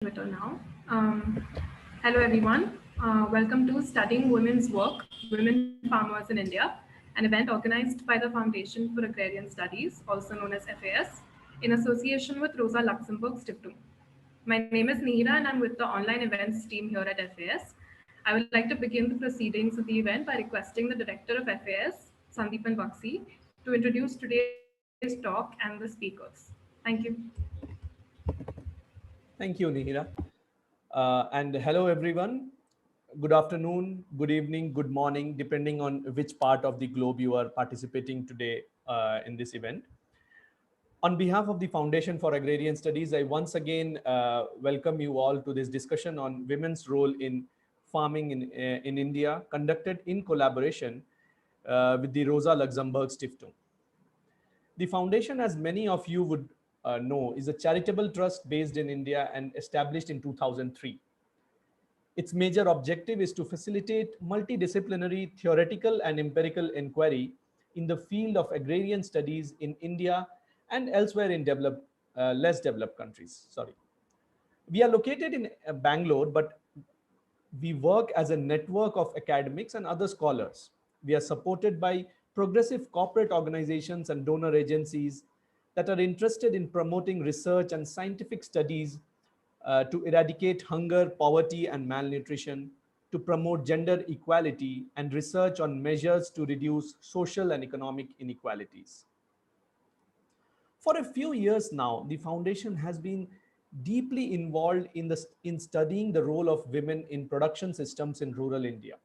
Twitter now. Hello, everyone. Welcome to Studying Women's Work, Women Farmers in India, an event organized by the Foundation for Agrarian Studies, also known as FAS, in association with Rosa Luxemburg Stiftung. My name is Nihira, and I'm with the online events team here at FAS. I would like to begin the proceedings of the event by requesting the director of FAS, Sandeepan Baxi, to introduce today's talk and the speakers. Thank you. Thank you, Nihira. And hello, everyone. Good afternoon, good evening, good morning, depending on which part of the globe you are participating today in this event. On behalf of the Foundation for Agrarian Studies, I once again welcome you all to this discussion on women's role in farming in India, conducted in collaboration with the Rosa Luxemburg Stiftung. The foundation, as many of you would know, is a charitable trust based in India and established in 2003. Its major objective is to facilitate multidisciplinary theoretical and empirical inquiry in the field of agrarian studies in India and elsewhere in less developed countries. Sorry. We are located in Bangalore, but we work as a network of academics and other scholars. We are supported by progressive corporate organizations and donor agencies that are interested in promoting research and scientific studies to eradicate hunger, poverty, and malnutrition, to promote gender equality, and research on measures to reduce social and economic inequalities. For a few years now, the foundation has been deeply involved in studying the role of women in production systems in rural India.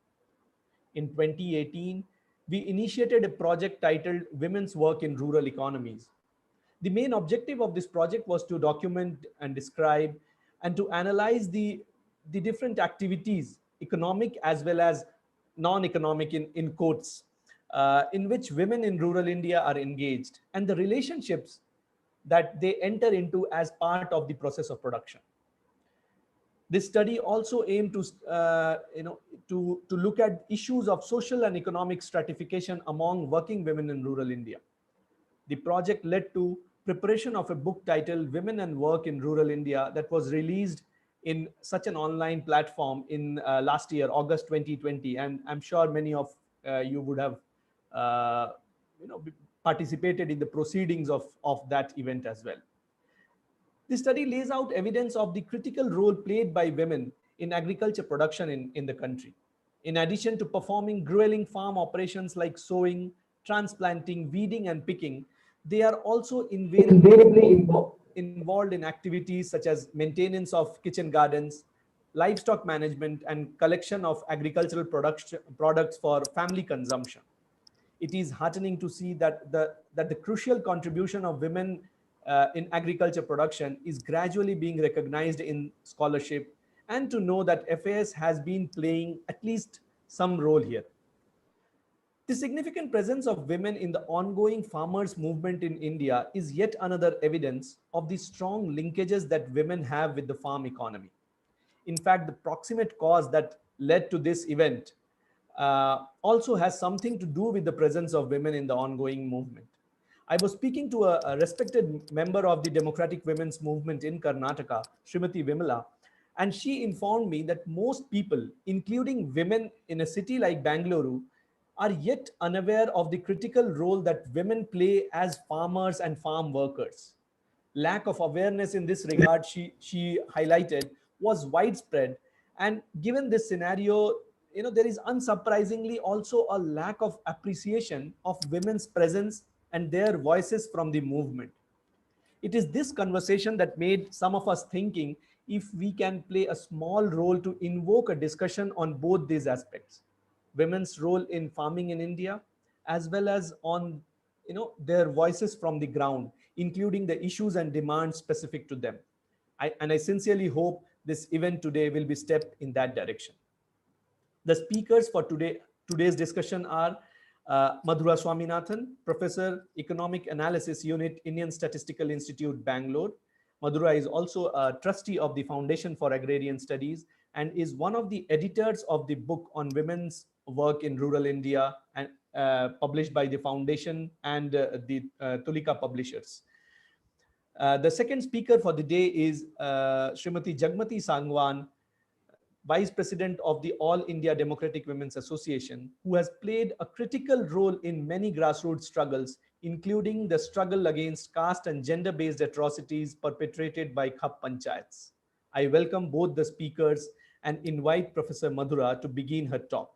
In 2018, we initiated a project titled Women's Work in Rural Economies. The main objective of this project was to document and describe and to analyze the different activities, economic as well as non-economic in quotes, in which women in rural India are engaged, and the relationships that they enter into as part of the process of production. This study also aimed to look at issues of social and economic stratification among working women in rural India. The project led to preparation of a book titled Women and Work in Rural India that was released in such an online platform in last year, August 2020. And I'm sure many of you would have participated in the proceedings of that event as well. The study lays out evidence of the critical role played by women in agriculture production in the country. In addition to performing grueling farm operations like sowing, transplanting, weeding, and picking, they are also invariably involved in activities such as maintenance of kitchen gardens, livestock management, and collection of agricultural products for family consumption. It is heartening to see that the crucial contribution of women in agriculture production is gradually being recognized in scholarship, and to know that FAS has been playing at least some role here. The significant presence of women in the ongoing farmers' movement in India is yet another evidence of the strong linkages that women have with the farm economy. In fact, the proximate cause that led to this event also has something to do with the presence of women in the ongoing movement. I was speaking to a respected member of the Democratic Women's Movement in Karnataka, Srimati Vimala, and she informed me that most people, including women in a city like Bangalore, are yet unaware of the critical role that women play as farmers and farm workers. Lack of awareness in this regard, she highlighted, was widespread. And given this scenario, there is unsurprisingly also a lack of appreciation of women's presence and their voices from the movement. It is this conversation that made some of us thinking if we can play a small role to invoke a discussion on both these aspects: women's role in farming in India, as well as on their voices from the ground, including the issues and demands specific to them. I sincerely hope this event today will be step in that direction. The speakers for today's discussion are Madhura Swaminathan, Professor, Economic Analysis Unit, Indian Statistical Institute, Bangalore. Madhura is also a trustee of the Foundation for Agrarian Studies and is one of the editors of the book on women's work in rural India, and published by the Foundation and the Tulika publishers. The second speaker for the day is Srimati Jagmati Sangwan, Vice President of the All India Democratic Women's Association, who has played a critical role in many grassroots struggles, including the struggle against caste and gender-based atrocities perpetrated by Khap Panchayats. I welcome both the speakers and invite Professor Madhura to begin her talk.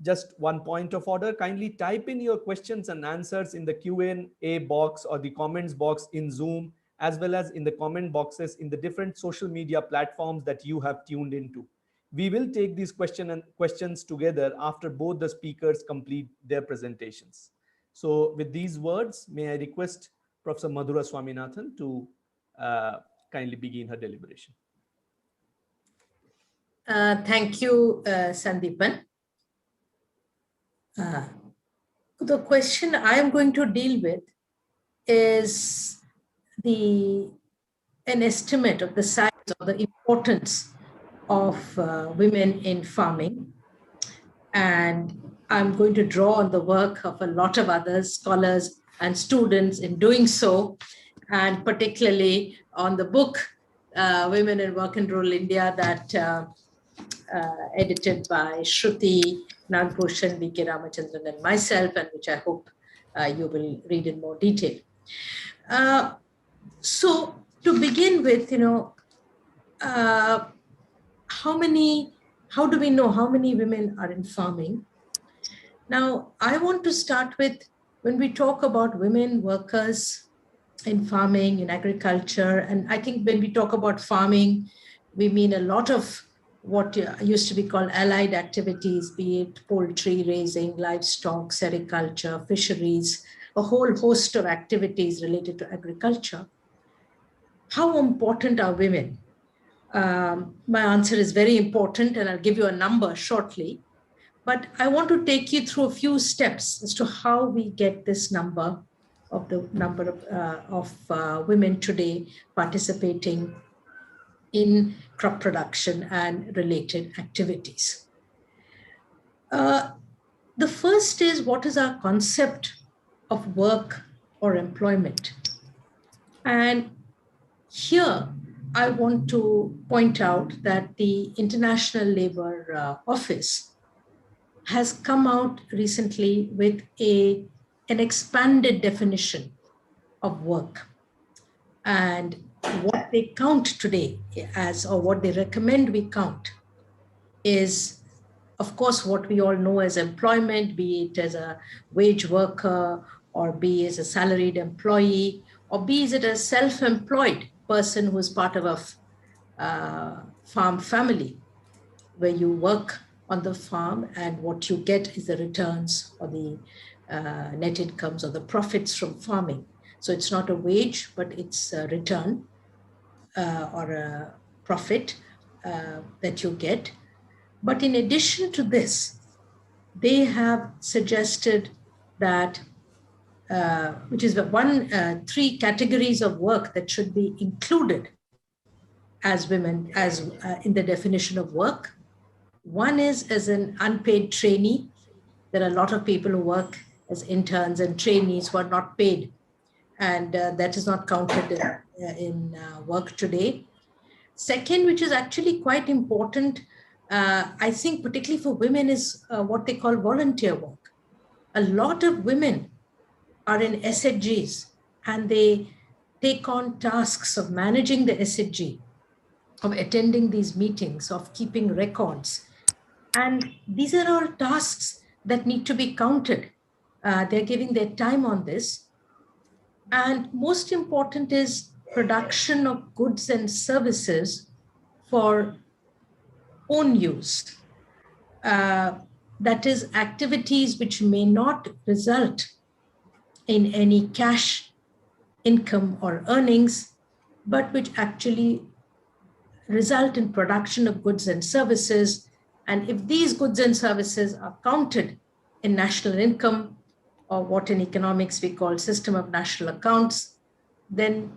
Just one point of order, kindly type in your questions and answers in the Q&A box or the comments box in Zoom, as well as in the comment boxes in the different social media platforms that you have tuned into. We will take these questions together after both the speakers complete their presentations. So with these words, may I request Professor Madhura Swaminathan to kindly begin her deliberation. Thank you, Sandeepan. The question I am going to deal with is an estimate of the size or the importance of women in farming. And I'm going to draw on the work of a lot of other scholars and students in doing so, and particularly on the book, Women in Work and Rural India, that edited by Shruti, Nagbhushan, V.K. Ramachandran, and myself, and which I hope you will read in more detail. So to begin with, how do we know how many women are in farming? Now, I want to start with, when we talk about women workers in farming, in agriculture, and I think when we talk about farming, we mean a lot of what used to be called allied activities, be it poultry raising, livestock, sericulture, fisheries, a whole host of activities related to agriculture. How important are women? My answer is very important, and I'll give you a number shortly. But I want to take you through a few steps as to how we get this number of women today participating in crop production and related activities. The first is, what is our concept of work or employment? And here I want to point out that the International Labour Office has come out recently with an expanded definition of work. And what they count today as, or what they recommend we count, is, of course, what we all know as employment, be it as a wage worker, or be as a salaried employee, or be it a self-employed person who is part of a farm family, where you work on the farm and what you get is the returns or the net incomes or the profits from farming. So it's not a wage, but it's a return or a profit that you get. But in addition to this, they have suggested that, which is three categories of work that should be included as women, in the definition of work. One is as an unpaid trainee. There are a lot of people who work as interns and trainees who are not paid, and that is not counted in work today. Second, which is actually quite important, I think particularly for women, is what they call volunteer work. A lot of women are in SHGs, and they take on tasks of managing the SHG, of attending these meetings, of keeping records. And these are all tasks that need to be counted. They're giving their time on this. And most important is production of goods and services for own use. That is, activities which may not result in any cash income or earnings, but which actually result in production of goods and services. And if these goods and services are counted in national income, or what in economics we call system of national accounts, then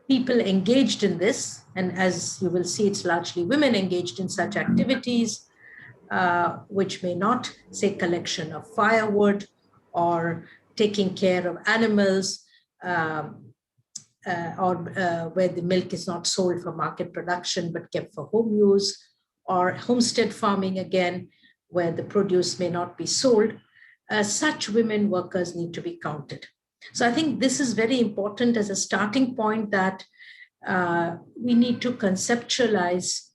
people engaged in this, and as you will see, it's largely women engaged in such activities, which may not, say, collection of firewood or taking care of animals, where the milk is not sold for market production but kept for home use, or homestead farming again, where the produce may not be sold, such women workers need to be counted. So I think this is very important as a starting point, that we need to conceptualize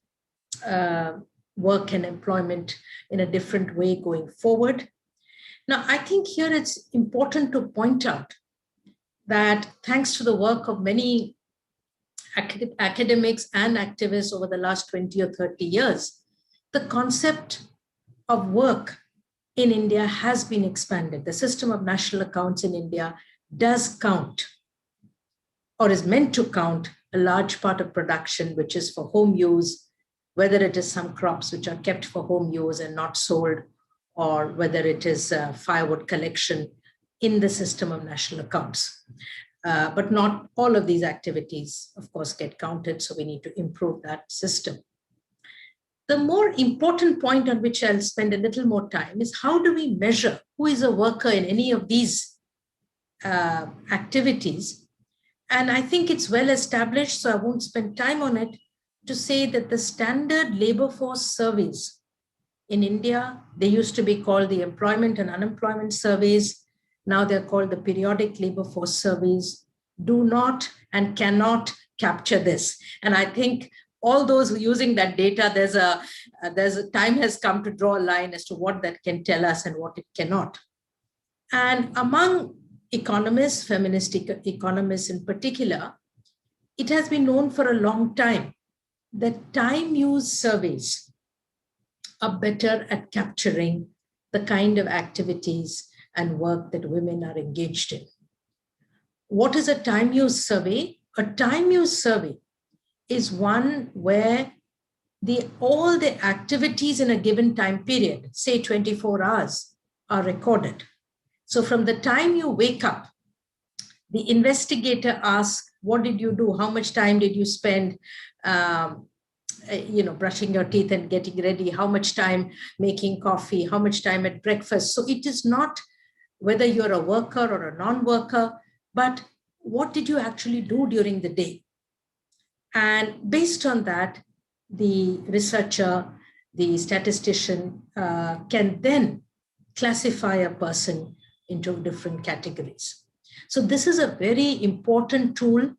work and employment in a different way going forward. Now, I think here it's important to point out that thanks to the work of many academics and activists over the last 20 or 30 years, the concept of work in India has been expanded. The system of national accounts in India does count, or is meant to count, a large part of production which is for home use, whether it is some crops which are kept for home use and not sold, or whether it is firewood collection in the system of national accounts. But not all of these activities, of course, get counted, so we need to improve that system. The more important point on which I'll spend a little more time is, how do we measure who is a worker in any of these activities? And I think it's well established, so I won't spend time on it, to say that the standard labor force surveys in India, they used to be called the employment and unemployment surveys. Now they're called the periodic labor force surveys, do not and cannot capture this. And I think all those who are using that data, there's a time has come to draw a line as to what that can tell us and what it cannot. And among economists, feminist economists in particular, it has been known for a long time that time use surveys are better at capturing the kind of activities and work that women are engaged in. What is a time use survey? A time use survey is one where all the activities in a given time period, say 24 hours, are recorded. So from the time you wake up, the investigator asks, what did you do? How much time did you spend brushing your teeth and getting ready? How much time making coffee? How much time at breakfast? So it is not whether you're a worker or a non-worker, but what did you actually do during the day? And based on that, the researcher, the statistician can then classify a person into different categories. So this is a very important tool.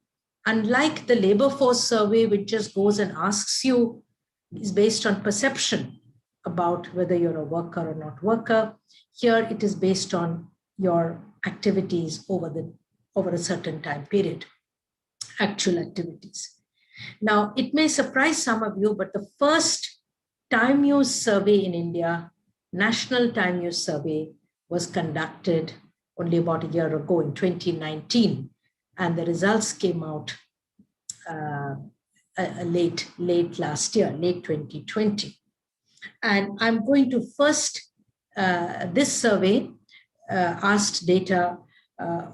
Unlike the labor force survey, which just goes and asks you, is based on perception about whether you're a worker or not worker. Here it is based on your activities over a certain time period, actual activities. Now, it may surprise some of you, but the first time use survey in India, national time use survey, was conducted only about a year ago in 2019. And the results came out late last year, late 2020. And I'm going to first, this survey asked data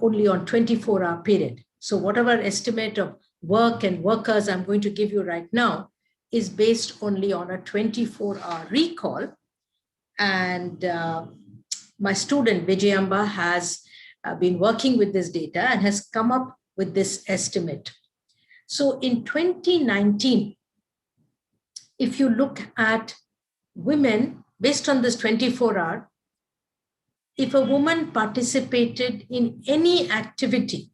only on 24-hour period. So whatever estimate of work and workers I'm going to give you right now is based only on a 24-hour recall. And my student, Vijayamba, has been working with this data and has come up with this estimate. So in 2019, if you look at women, based on this 24-hour, if a woman participated in any activity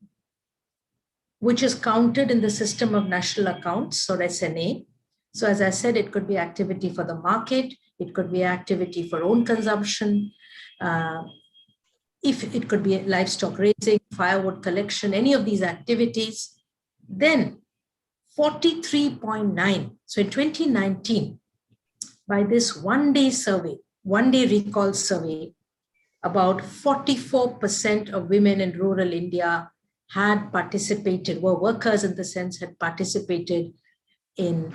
which is counted in the system of national accounts, or SNA, so as I said, it could be activity for the market, it could be activity for own consumption, if it could be livestock raising, firewood collection, any of these activities, then 43.9. So in 2019, by this one-day recall survey, about 44% of women in rural India had participated, were workers in the sense, had participated in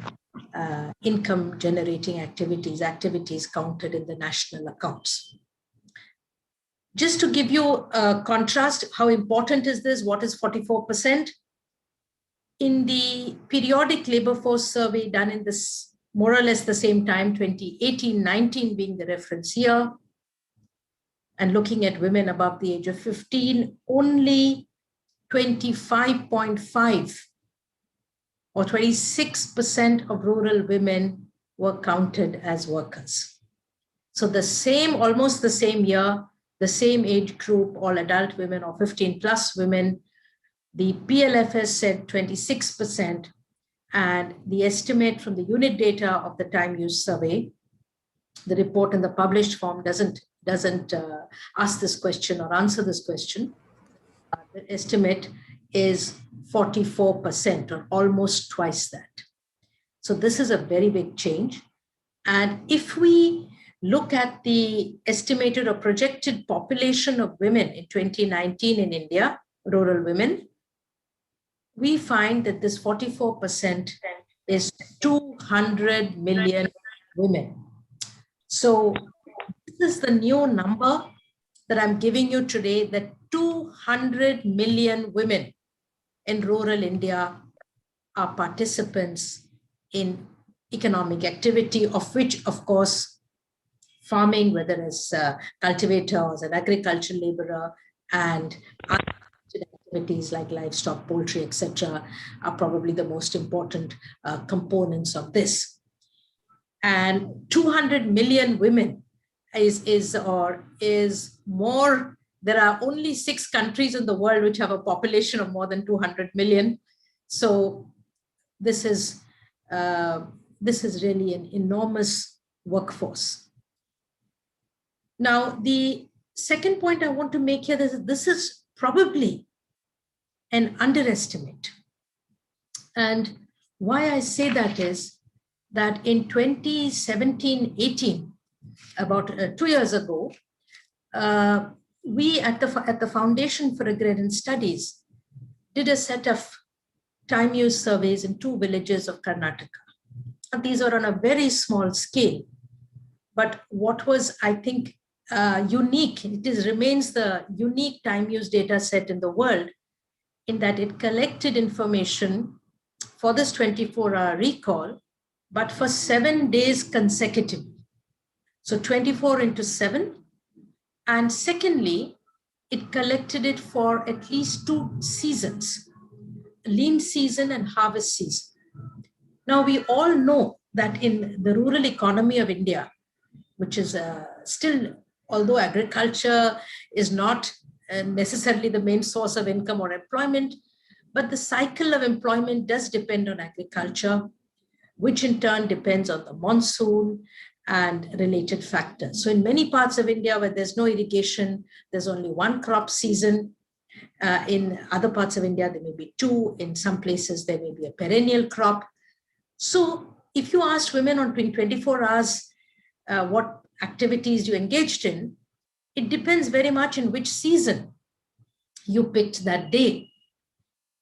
income generating activities counted in the national accounts. Just to give you a contrast, how important is this? What is 44%? In the periodic labor force survey done in this more or less the same time, 2018-19 being the reference year, and looking at women above the age of 15, only 25.5 or 26% of rural women were counted as workers. So the same, almost the same year, the same age group, all adult women or 15 plus women, the PLFS said 26%, and the estimate from the unit data of the time use survey, the report in the published form doesn't ask this question or answer this question. The estimate is 44% or almost twice that. So this is a very big change. And if we look at the estimated or projected population of women in 2019 in India, rural women, we find that this 44% is 200 million women. So this is the new number that I'm giving you today, that 200 million women in rural India are participants in economic activity, of which, of course, farming, whether it's cultivator or an agricultural laborer, and other activities like livestock, poultry, etc., are probably the most important components of this. And 200 million women is more. There are only 6 countries in the world which have a population of more than 200 million. So this is really an enormous workforce. Now, the second point I want to make here is this is probably an underestimate. And why I say that is that in 2017-18, about 2 years ago, we at the Foundation for Agrarian Studies did a set of time use surveys in 2 villages of Karnataka. And these are on a very small scale. But what was, I think, unique, remains the unique time use data set in the world, in that it collected information for this 24-hour recall, but for 7 days consecutively. So 24 into 7. And secondly, it collected it for at least 2 seasons, lean season and harvest season. Now, we all know that in the rural economy of India, which is still, although agriculture is not necessarily the main source of income or employment, but the cycle of employment does depend on agriculture, which in turn depends on the monsoon and related factors. So in many parts of India where there's no irrigation, there's only 1 crop season. In other parts of India, there may be 2. In some places, there may be a perennial crop. So if you asked women on 24 hours what activities you engaged in, it depends very much in which season you picked that day.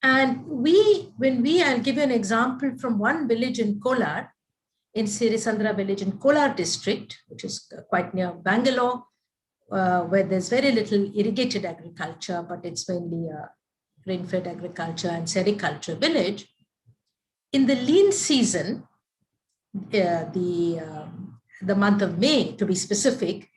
And I'll give you an example from one village in Kolar, in Sirisandra village in Kolar district, which is quite near Bangalore, where there's very little irrigated agriculture, but it's mainly a rain-fed agriculture and sericulture village. In the lean season, the month of May, to be specific,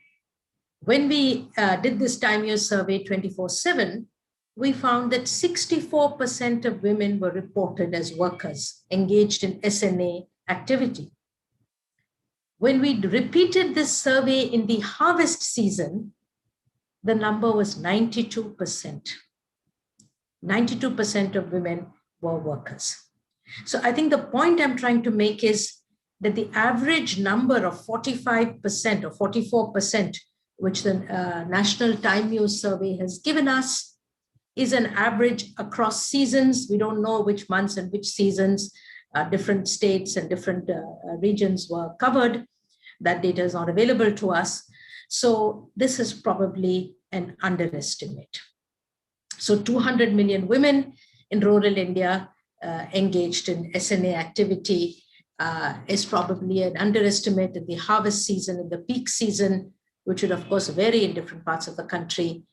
when we did this time use survey 24/7, we found that 64% of women were reported as workers engaged in SNA activity. When we repeated this survey in the harvest season, the number was 92%. 92% of women were workers. So I think the point I'm trying to make is that the average number of 45% or 44%, which the National Time Use Survey has given us, is an average across seasons. We don't know which months and which seasons. Different states and different regions were covered. That data is not available to us. So this is probably an underestimate. So 200 million women in rural India engaged in SNA activity is probably an underestimate. In the harvest season, in the peak season, which would of course vary in different parts of the country,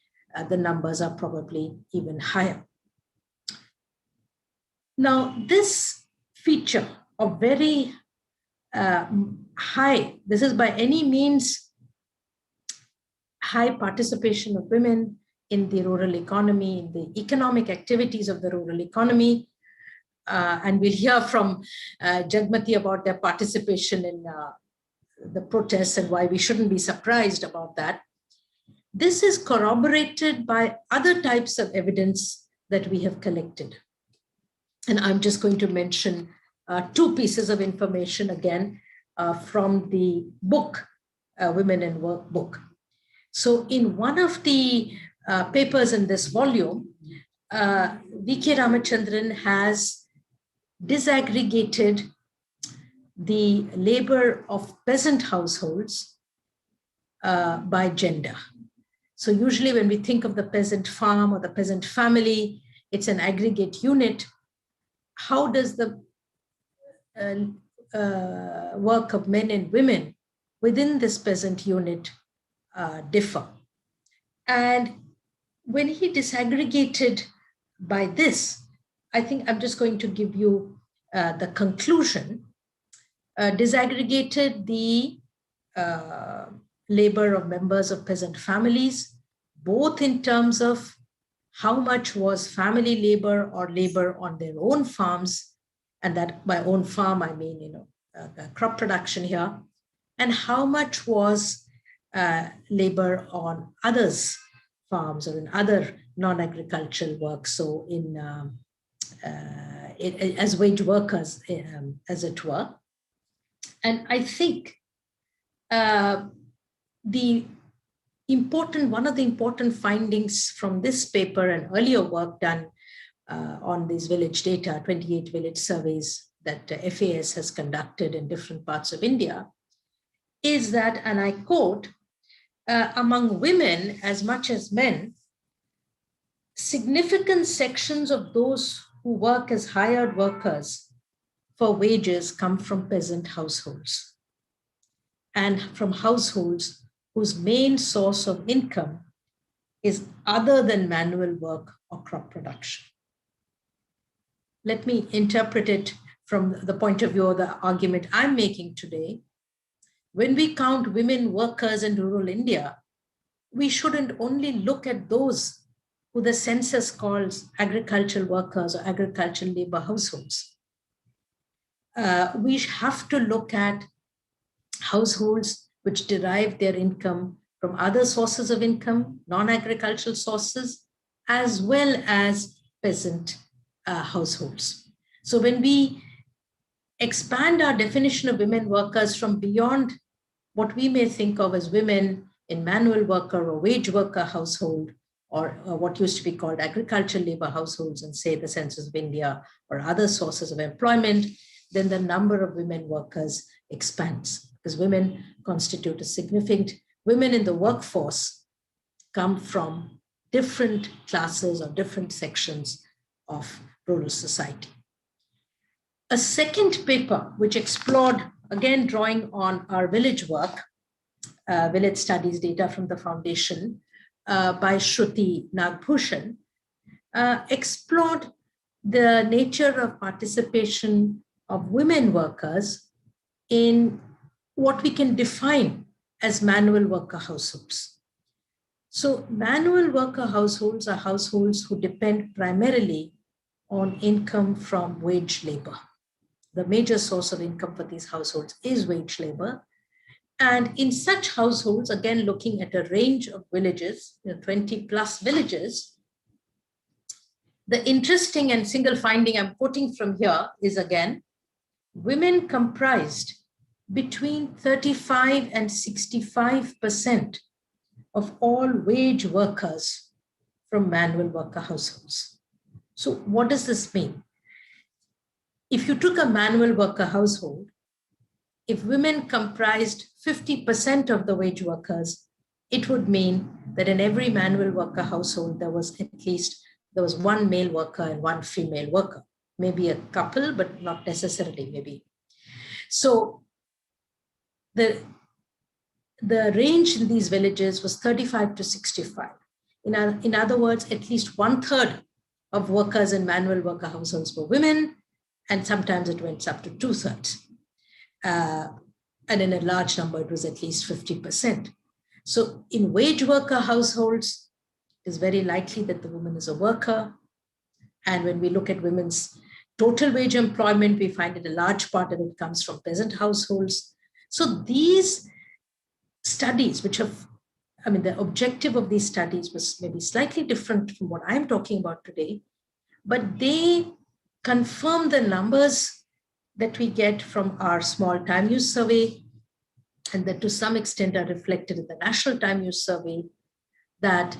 the numbers are probably even higher. Now, this feature of very high, this is by any means high participation of women in the rural economy, in the economic activities of the rural economy. And we'll hear from Jagmati about their participation in the protests and why we shouldn't be surprised about that. This is corroborated by other types of evidence that we have collected. And I'm just going to mention two pieces of information again from the book, Women in Work book. So in one of the papers in this volume, V.K. Ramachandran has disaggregated the labor of peasant households by gender. So usually when we think of the peasant farm or the peasant family, it's an aggregate unit. How does the work of men and women within this peasant unit differ? And when he disaggregated by this, I think I'm just going to give you the conclusion, disaggregated the labor of members of peasant families, both in terms of how much was family labor or labor on their own farms, and that by own farm, I mean, crop production here, and how much was labor on others' farms or in other non-agricultural work, so in as wage workers, as it were. And I think one of the important findings from this paper and earlier work done on these village data, 28 village surveys that FAS has conducted in different parts of India, is that, and I quote, among women as much as men, significant sections of those who work as hired workers for wages come from peasant households and from households whose main source of income is other than manual work or crop production. Let me interpret it from the point of view of the argument I'm making today. When we count women workers in rural India, we shouldn't only look at those who the census calls agricultural workers or agricultural labor households. We have to look at households which derive their income from other sources of income, non-agricultural sources, as well as peasant households. So when we expand our definition of women workers from beyond what we may think of as women in manual worker or wage worker household, or what used to be called agricultural labor households, and say the Census of India or other sources of employment, then the number of women workers expands, because women constitute a significant, women in the workforce come from different classes or different sections of rural society. A second paper, which explored, again drawing on our village work, village studies data from the foundation by Shruti Nagbhushan, explored the nature of participation of women workers in what we can define as manual worker households. So manual worker households are households who depend primarily on income from wage labor. The major source of income for these households is wage labor. And in such households, again, looking at a range of villages, 20 plus villages, the interesting and single finding I'm quoting from here is, again, women comprised between 35 and 65% of all wage workers from manual worker households. So what does this mean? If you took a manual worker household, if women comprised 50% of the wage workers, it would mean that in every manual worker household, there was one male worker and one female worker, maybe a couple, but not necessarily maybe. So the range in these villages was 35 to 65. In other words, at least 1/3 of workers in manual worker households were women, and sometimes it went up to 2/3. And in a large number, it was at least 50%. So in wage worker households, it is very likely that the woman is a worker. And when we look at women's total wage employment, we find that a large part of it comes from peasant households. So these studies, which have, I mean, the objective of these studies was maybe slightly different from what I'm talking about today, but they confirm the numbers that we get from our small time use survey, and that to some extent are reflected in the national time use survey, that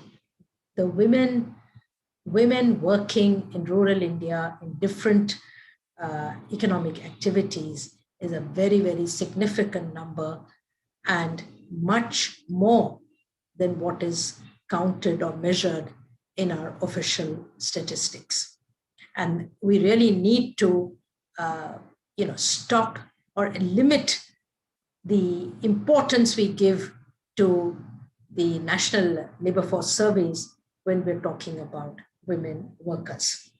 the women working in rural India in different economic activities is a very, very significant number, and much more than what is counted or measured in our official statistics. And we really need to stop or limit the importance we give to the national labor force surveys when we're talking about women workers.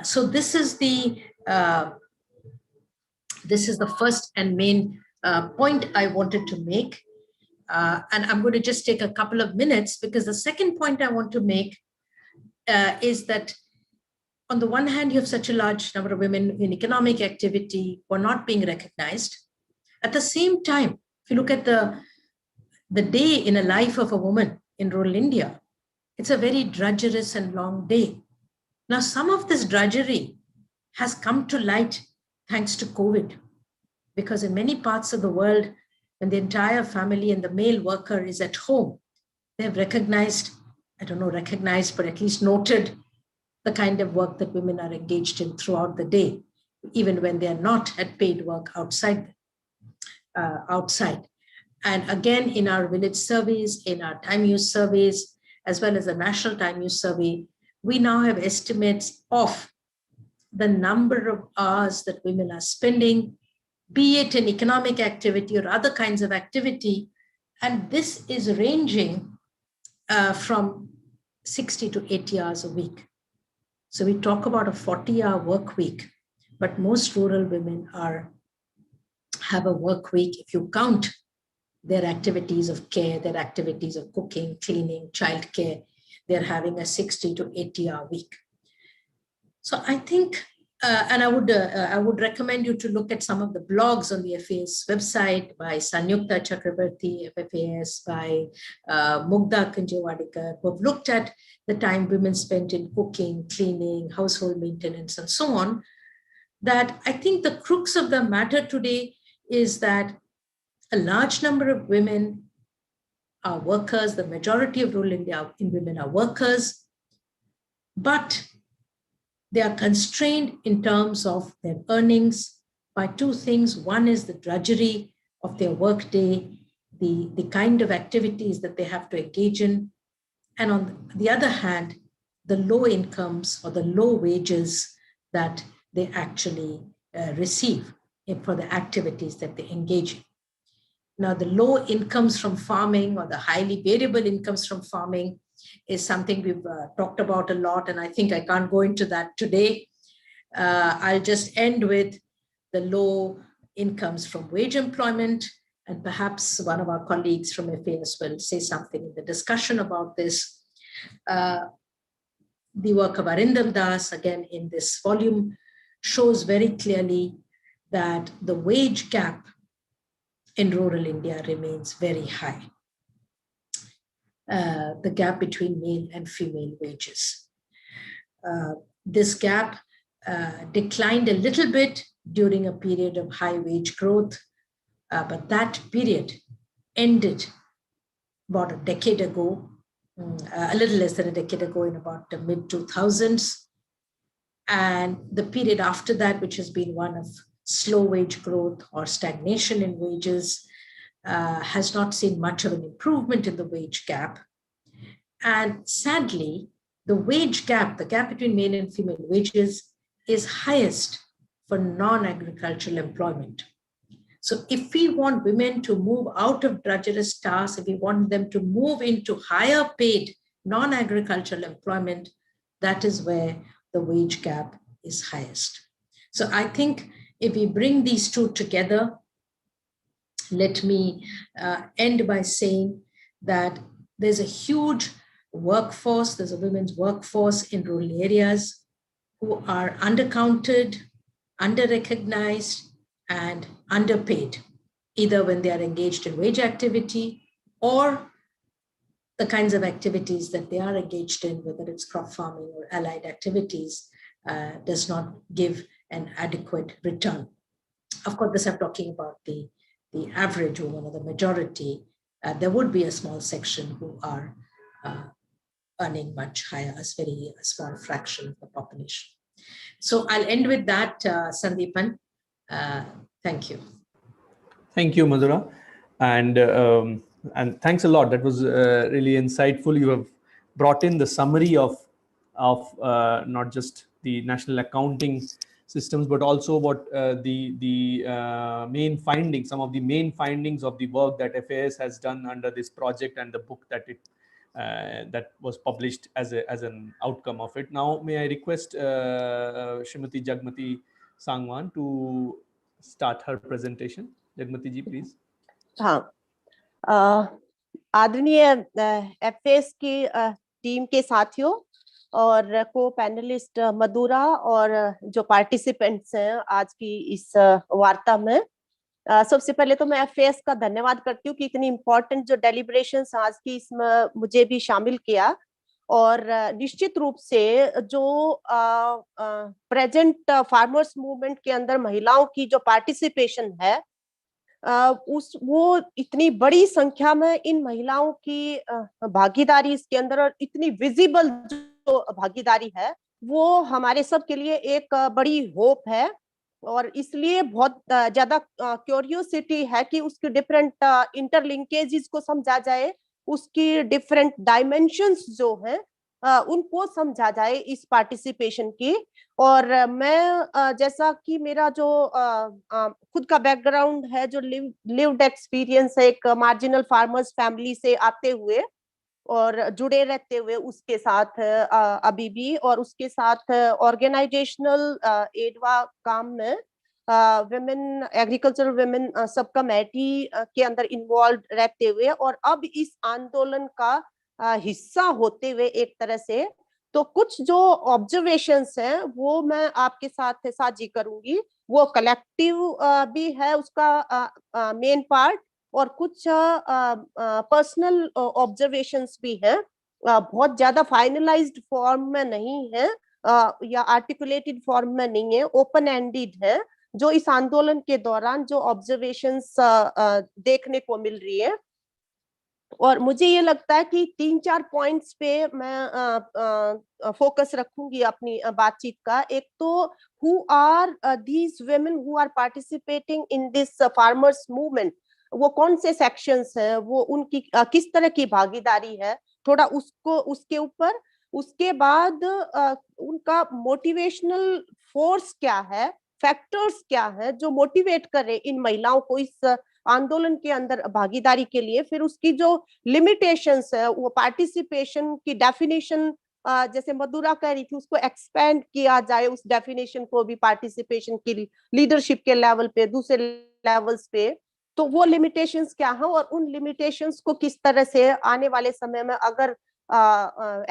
So this is the first and main point I wanted to make. And I'm going to just take a couple of minutes, because the second point I want to make is that on the one hand, you have such a large number of women in economic activity who are not being recognized. At the same time, if you look at the day in a life of a woman in rural India, it's a very drudgerous and long day. Now, some of this drudgery has come to light thanks to COVID, because in many parts of the world, when the entire family and the male worker is at home, they have recognized, but at least noted the kind of work that women are engaged in throughout the day, even when they are not at paid work outside. And again, in our village surveys, in our time use surveys, as well as the national time use survey, we now have estimates of the number of hours that women are spending, be it in economic activity or other kinds of activity. And this is ranging from 60 to 80 hours a week. So we talk about a 40-hour work week, but most rural women have a work week, if you count their activities of care, their activities of cooking, cleaning, childcare, they're having a 60 to 80-hour week. So I think, and I would recommend you to look at some of the blogs on the FAS website by Sanyukta Chakrabarti, FFAS, by Mugdha Kanjewadikar, who have looked at the time women spent in cooking, cleaning, household maintenance, and so on. That I think the crux of the matter today is that a large number of women are workers. The majority of rural India women are workers, but they are constrained in terms of their earnings by two things. One is the drudgery of their workday, the kind of activities that they have to engage in. And on the other hand, the low incomes or the low wages that they actually receive for the activities that they engage in. Now, the low incomes from farming or the highly variable incomes from farming is something we've talked about a lot, and I think I can't go into that today. I'll just end with the low incomes from wage employment, and perhaps one of our colleagues from FAS will say something in the discussion about this. The work of Arindam Das, again, in this volume, shows very clearly that the wage gap in rural India remains very high. The gap between male and female wages. This gap declined a little bit during a period of high wage growth, but that period ended about a decade ago, a little less than a decade ago, in about the mid-2000s. And the period after that, which has been one of slow wage growth or stagnation in wages, has not seen much of an improvement in the wage gap. And sadly, the wage gap, the gap between male and female wages, is highest for non-agricultural employment. So if we want women to move out of drudgerous tasks, if we want them to move into higher paid non-agricultural employment, that is where the wage gap is highest. So I think if we bring these two together, let me end by saying that there's a huge workforce, there's a women's workforce in rural areas who are undercounted, under-recognized, and underpaid, either when they are engaged in wage activity or the kinds of activities that they are engaged in, whether it's crop farming or allied activities, does not give an adequate return. Of course, this I'm talking about the average woman or the majority. There would be a small section who are earning much higher, a very small fraction of the population. So I'll end with that, Sandeepan. Thank you. Thank you, Madhura. And thanks a lot. That was really insightful. You have brought in the summary of not just the national accounting systems, but also what the main findings, some of the main findings of the work that FAS has done under this project and the book that that was published as an outcome of it. Now, may I request Srimati Jagmati Sangwan to start her presentation. Jagmati ji, please. हाँ, आदरणीय FAS की team के साथियों और को panelist मधुरा और जो participants हैं आज की इस वार्ता में, सबसे पहले तो मैं FAS का धन्यवाद करती हूँ कि इतनी इम्पोर्टेंट जो डेलिब्रेशंस आज की इसमें मुझे भी शामिल किया, और निश्चित रूप से जो प्रेजेंट फार्मर्स मूवमेंट के अंदर महिलाओं की जो पार्टिसिपेशन है, वो इतनी बड़ी संख्या में इन महिलाओं की भागीदारी इसके अंदर और इतनी विजिबल जो भागीदारी है, वो हमारे सब के लिए एक बड़ी होप है। और इसलिए बहुत ज्यादा क्यूरियोसिटी है कि उसकी डिफरेंट इंटरलिंकेजेस को समझा जाए, उसकी डिफरेंट डायमेंशंस जो हैं उनको समझा जाए इस पार्टिसिपेशन की। और मैं जैसा कि मेरा जो खुद का बैकग्राउंड है, जो लिव्ड एक्सपीरियंस है एक मार्जिनल फार्मर्स फैमिली से आते हुए और जुड़े रहते हुए उसके साथ अभी भी, और उसके साथ ऑर्गेनाइजेशनल एडवा काम में women agricultural women sub committee के अंदर इन्वॉल्व रहते हुए और अब इस आंदोलन का हिस्सा होते हुए एक तरह से, तो कुछ जो ऑब्जर्वेशंस हैं वो मैं आपके साथ साझी करूंगी। वो कलेक्टिव भी है उसका मेन पार्ट, और कुछ पर्सनल ऑब्जर्वेशंस भी हैं, बहुत ज्यादा फाइनलाइज्ड फॉर्म में नहीं है या आर्टिकुलेटेड फॉर्म में नहीं है, ओपन एंडेड है, जो इस आंदोलन के दौरान जो ऑब्जर्वेशंस देखने को मिल रही है। और मुझे ये लगता है कि 3-4 पॉइंट्स पे मैं फोकस रखूंगी अपनी बातचीत का। एक तो who are these women who are participating in this farmers movement, वो कौन से सेक्शंस हैं, वो उनकी किस तरह की भागीदारी है, थोड़ा उसको उसके ऊपर। उसके बाद उनका मोटिवेशनल फोर्स क्या है, फैक्टर्स क्या है जो मोटिवेट करे इन महिलाओं को इस आंदोलन के अंदर भागीदारी के लिए। फिर उसकी जो लिमिटेशंस है, वो पार्टिसिपेशन की डेफिनेशन जैसे मधुरा कह रही थी उसको एक्सपेंड किया जाए, उस डेफिनेशन को भी पार्टिसिपेशन की लीडरशिप के लेवल पे, दूसरे लेवल्स पे, तो वो लिमिटेशंस क्या है और उन लिमिटेशंस को किस तरह से आने वाले समय में अगर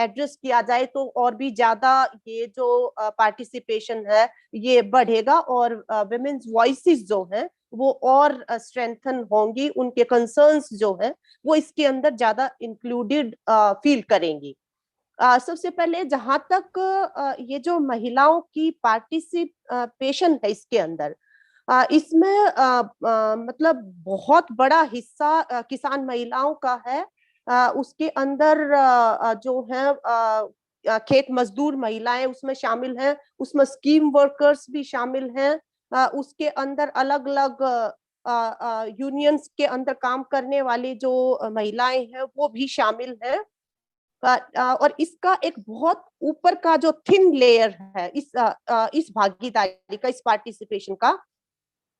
एड्रेस किया जाए तो और भी ज्यादा ये जो पार्टिसिपेशन है ये बढ़ेगा और विमेन्स वॉइसेस जो हैं वो और स्ट्रेंथन होंगी, उनके कंसर्न्स जो हैं वो इसके अंदर ज्यादा इंक्लूडेड फील करेंगी। सबसे पहले जहां तक ये जो महिलाओं की पार्टिसिपेशन है इसके अंदर, इसमें मतलब बहुत बड़ा हिस्सा किसान महिलाओं का है। उसके अंदर जो है खेत मजदूर महिलाएं उसमें शामिल हैं, उसमें स्कीम वर्कर्स भी शामिल हैं, उसके अंदर अलग अलग यूनियंस के अंदर काम करने वाली जो महिलाएं हैं वो भी शामिल हैं। और इसका एक बहुत ऊपर का जो थिन लेयर है इस भागीदारी का, इस पार्टिसिपेशन का,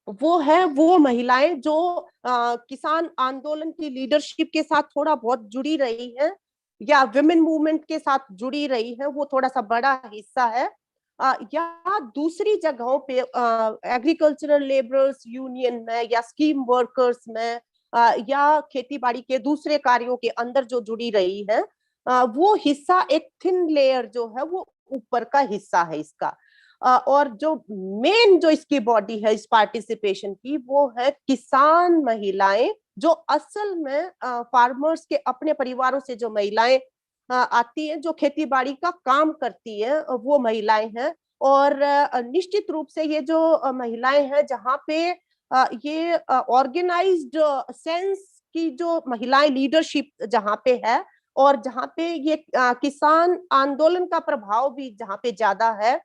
वो है वो महिलाएं जो किसान आंदोलन की लीडरशिप के साथ थोड़ा बहुत जुड़ी रही है या विमेन मूवमेंट के साथ जुड़ी रही है, वो थोड़ा सा बड़ा हिस्सा है। या दूसरी जगहों पे एग्रीकल्चरल लेबरर्स यूनियन में या स्कीम वर्कर्स में या खेती बाड़ी के दूसरे कार्यों के अंदर जो जुड़ी रही है, वो हिस्सा एक थिन लेयर जो है वो ऊपर का हिस्सा है इसका। और जो मेन जो इसकी बॉडी है इस पार्टिसिपेशन की, वो है किसान महिलाएं, जो असल में फार्मर्स के अपने परिवारों से जो महिलाएं आती हैं, जो खेती बाड़ी का काम करती है, वो महिलाएं हैं। और निश्चित रूप से ये जो महिलाएं हैं, जहाँ पे ये ऑर्गेनाइज्ड सेंस की जो महिलाएं लीडरशिप जहाँ पे है, और जहाँ पे ये किसान आंदोलन का प्रभाव भी जहाँ पे ज्यादा है,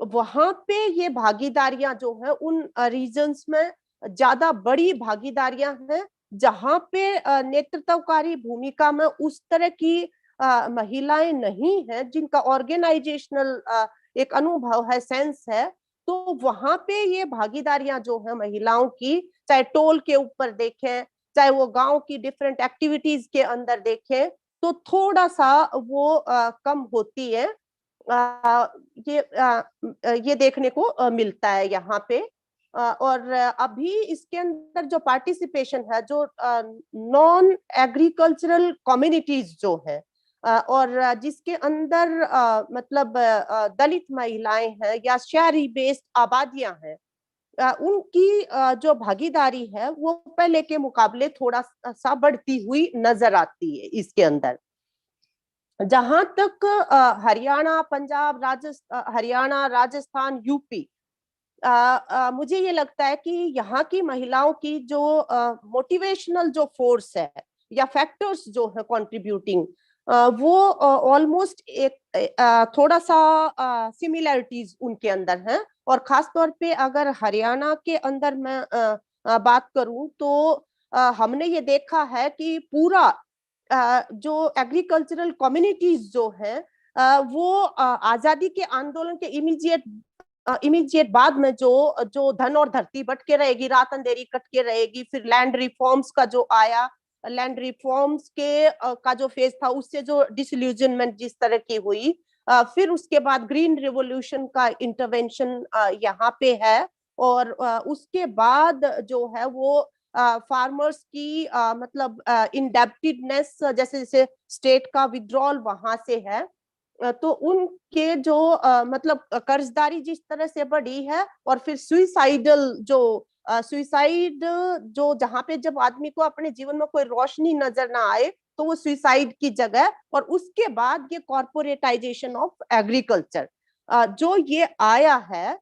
वहां पे ये भागीदारियां जो है उन रीजन्स में ज्यादा बड़ी भागीदारियां हैं, जहां पे नेतृत्वकारी भूमिका में उस तरह की महिलाएं नहीं हैं, जिनका ऑर्गेनाइजेशनल एक अनुभव है, सेंस है। तो वहां पे ये भागीदारियां जो है महिलाओं की, चाहे टोल के ऊपर देखें, चाहे वो गांव की डिफरेंट एक्टिविटीज के अंदर देखें, तो थोड़ा सा वो कम होती है। ये देखने को मिलता है यहाँ पे। और अभी इसके अंदर जो पार्टिसिपेशन है, जो नॉन एग्रीकल्चरल कम्युनिटीज जो है, और जिसके अंदर मतलब दलित महिलाएं हैं या शहरी बेस्ड आबादियां हैं, उनकी जो भागीदारी है वो पहले के मुकाबले थोड़ा सा बढ़ती हुई नजर आती है इसके अंदर। जहां तक हरियाणा, पंजाब, हरियाणा, राजस्थान, यूपी, मुझे ये लगता है कि यहाँ की महिलाओं की जो मोटिवेशनल जो फोर्स है या फैक्टर्स जो है कंट्रीब्यूटिंग, वो ऑलमोस्ट एक थोड़ा सा सिमिलरिटीज उनके अंदर हैं। और खास तौर पे अगर हरियाणा के अंदर मैं बात करूं, तो हमने ये देखा है कि पूरा जो एग्रीकल्चरल कम्युनिटीज जो है, वो आजादी के आंदोलन के इमीडिएट बाद में जो धन और धरती बट के रहेगी, रात अंधेरी कट के रहेगी, फिर लैंड रिफॉर्म्स का जो आया, लैंड रिफॉर्म्स के का जो फेज था, उससे जो डिसल्यूजनमेंट जिस तरह की हुई, फिर उसके बाद ग्रीन रिवॉल्यूशन का इंटरवेंशन यहाँ पे है। और उसके बाद जो है वो फार्मर्स की मतलब इंडेप्टेडनेस, जैसे जैसे स्टेट का विड्रॉल वहां से है, तो उनके जो मतलब कर्जदारी जिस तरह से बढ़ी है, और फिर सुइसाइडल जो सुइसाइड जो जहां पे जब आदमी को अपने जीवन में कोई रोशनी नजर ना आए, तो वो सुइसाइड की जगह, और उसके बाद ये कॉर्पोरेटाइजेशन ऑफ एग्रीकल्चर जो ये आया है,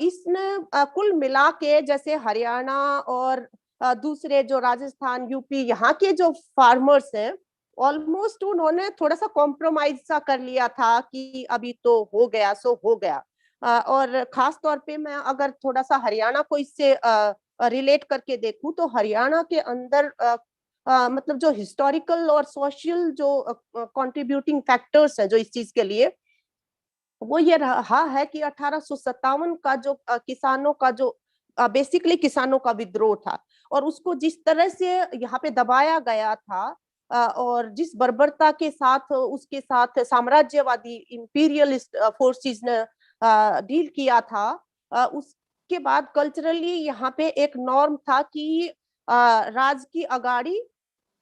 इसने कुल मिला के, जैसे हरियाणा और दूसरे जो राजस्थान, यूपी, यहाँ के जो फार्मर्स हैं, ऑलमोस्ट उन्होंने थोड़ा सा कॉम्प्रोमाइज सा कर लिया था कि अभी तो हो गया सो हो गया। और खास तौर पे मैं अगर थोड़ा सा हरियाणा को इससे रिलेट करके देखूं, तो हरियाणा के अंदर मतलब जो हिस्टोरिकल और सोशल जो कंट्रीब्यूटिंग फैक्टर्स है जो इस चीज के लिए, वो ये रहा है कि 1857 का जो किसानों का जो बेसिकली किसानों का विद्रोह था, और उसको जिस तरह से यहाँ पे दबाया गया था, और जिस बर्बरता के साथ उसके साथ साम्राज्यवादी इंपीरियलिस्ट फोर्सेस ने डील किया था, उसके बाद कल्चरली यहाँ पे एक नॉर्म था कि राज की अगाड़ी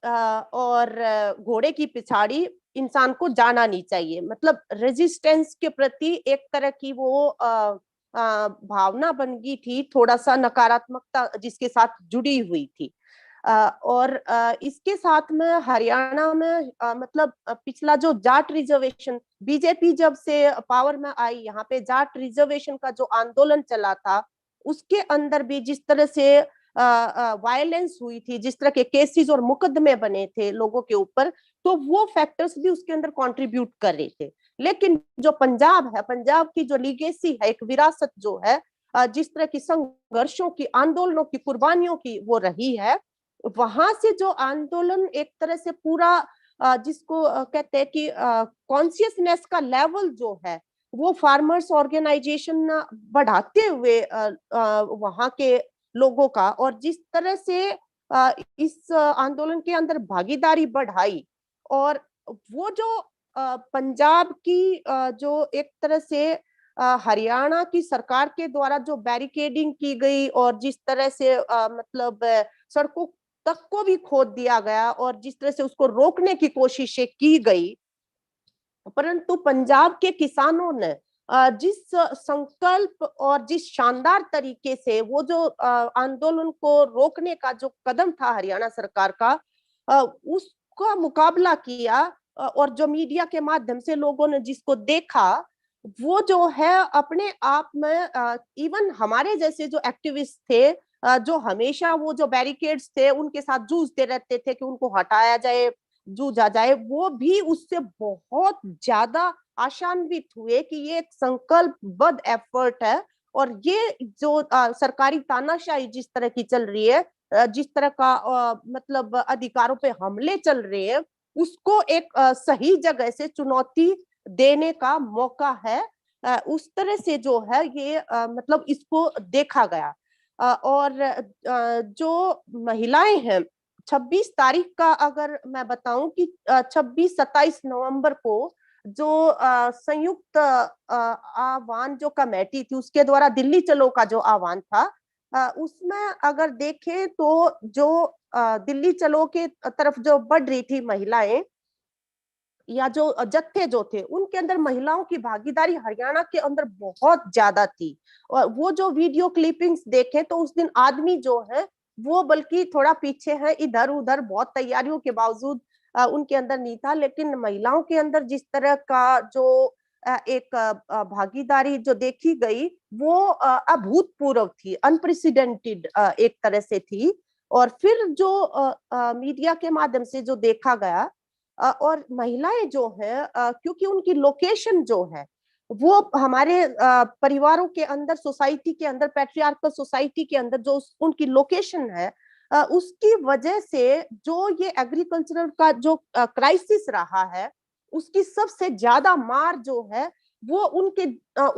और घोड़े की पिछाड़ी इंसान को जाना नहीं चाहिए। मतलब रेजिस्टेंस के प्रति एक तरह की वो भावना बन गई थी, थोड़ा सा नकारात्मकता जिसके साथ जुड़ी हुई थी। और इसके साथ में हरियाणा में मतलब पिछला जो जाट रिजर्वेशन, बीजेपी जब से पावर में आई, यहाँ पे जाट रिजर्वेशन का जो आंदोलन चला था, उसके अंदर भी जिस तरह से वायलेंस हुई थी, जिस तरह के केसेस और मुकदमे बने थे लोगों के ऊपर, तो वो फैक्टर्स भी उसके अंदर कंट्रीब्यूट कर रहे थे। लेकिन जो पंजाब है, पंजाब की जो लीगेसी है, एक विरासत जो है, जिस तरह की संघर्षों की, आंदोलनों की, कुर्बानियों की वो रही है, वहां से जो आंदोलन एक तरह से पूरा जिसको कहते हैं कि कॉन्शियसनेस का लेवल जो है, वो फार्मर्स ऑर्गेनाइजेशन बढ़ाते हुए वहां के लोगों का, और जिस तरह से इस आंदोलन के अंदर भागीदारी बढ़ाई, और वो जो पंजाब की जो एक तरह से हरियाणा की सरकार के द्वारा जो बैरिकेडिंग की गई, और जिस तरह से मतलब सड़कों तक को भी खोद दिया गया, और जिस तरह से उसको रोकने की कोशिशें की गई, परंतु पंजाब के किसानों ने जिस संकल्प और जिस शानदार तरीके से वो जो आंदोलन को रोकने का जो कदम था हरियाणा सरकार का, उसका मुकाबला किया, और जो मीडिया के माध्यम से लोगों ने जिसको देखा, वो जो है अपने आप में, इवन हमारे जैसे जो एक्टिविस्ट थे, जो हमेशा वो जो बैरिकेड्स थे उनके साथ जूझते रहते थे कि उनको हटाया जाए, जूझा जाए, वो भी उससे बहुत ज्यादा आशान्वित हुए कि ये एक संकल्पबद्ध एफर्ट है। और ये जो सरकारी तानाशाही जिस तरह की चल रही है, जिस तरह का मतलब अधिकारों पे हमले चल रहे हैं, उसको एक सही जगह से चुनौती देने का मौका है। उस तरह से जो है ये मतलब इसको देखा गया। और जो महिलाएं हैं, 26 तारीख का अगर मैं बताऊं कि 26-27 नवंबर को जो संयुक्त आह्वान जो कमेटी थी उसके द्वारा दिल्ली चलो का जो आह्वान था, उसमें अगर देखें तो जो दिल्ली चलो के तरफ जो बढ़ रही थी महिलाएं या जो जत्थे जो थे, उनके अंदर महिलाओं की भागीदारी हरियाणा के अंदर बहुत ज्यादा थी। और वो जो वीडियो क्लिपिंग्स देखें तो उस दिन आदमी जो है वो बल्कि थोड़ा पीछे है, इधर उधर बहुत तैयारियों के बावजूद उनके अंदर नहीं था, लेकिन महिलाओं के अंदर जिस तरह का जो एक भागीदारी जो देखी गई वो अभूतपूर्व थी, अनप्रेसिडेंटेड एक तरह से थी। और फिर जो मीडिया के माध्यम से जो देखा गया, और महिलाएं जो है क्योंकि उनकी लोकेशन जो है वो हमारे परिवारों के अंदर, सोसाइटी के अंदर, पैट्रियार्कल सोसाइटी के अंदर जो उनकी लोकेशन है, उसकी वजह से जो ये एग्रीकल्चरल का जो क्राइसिस रहा है, उसकी सबसे ज्यादा मार जो है वो उनके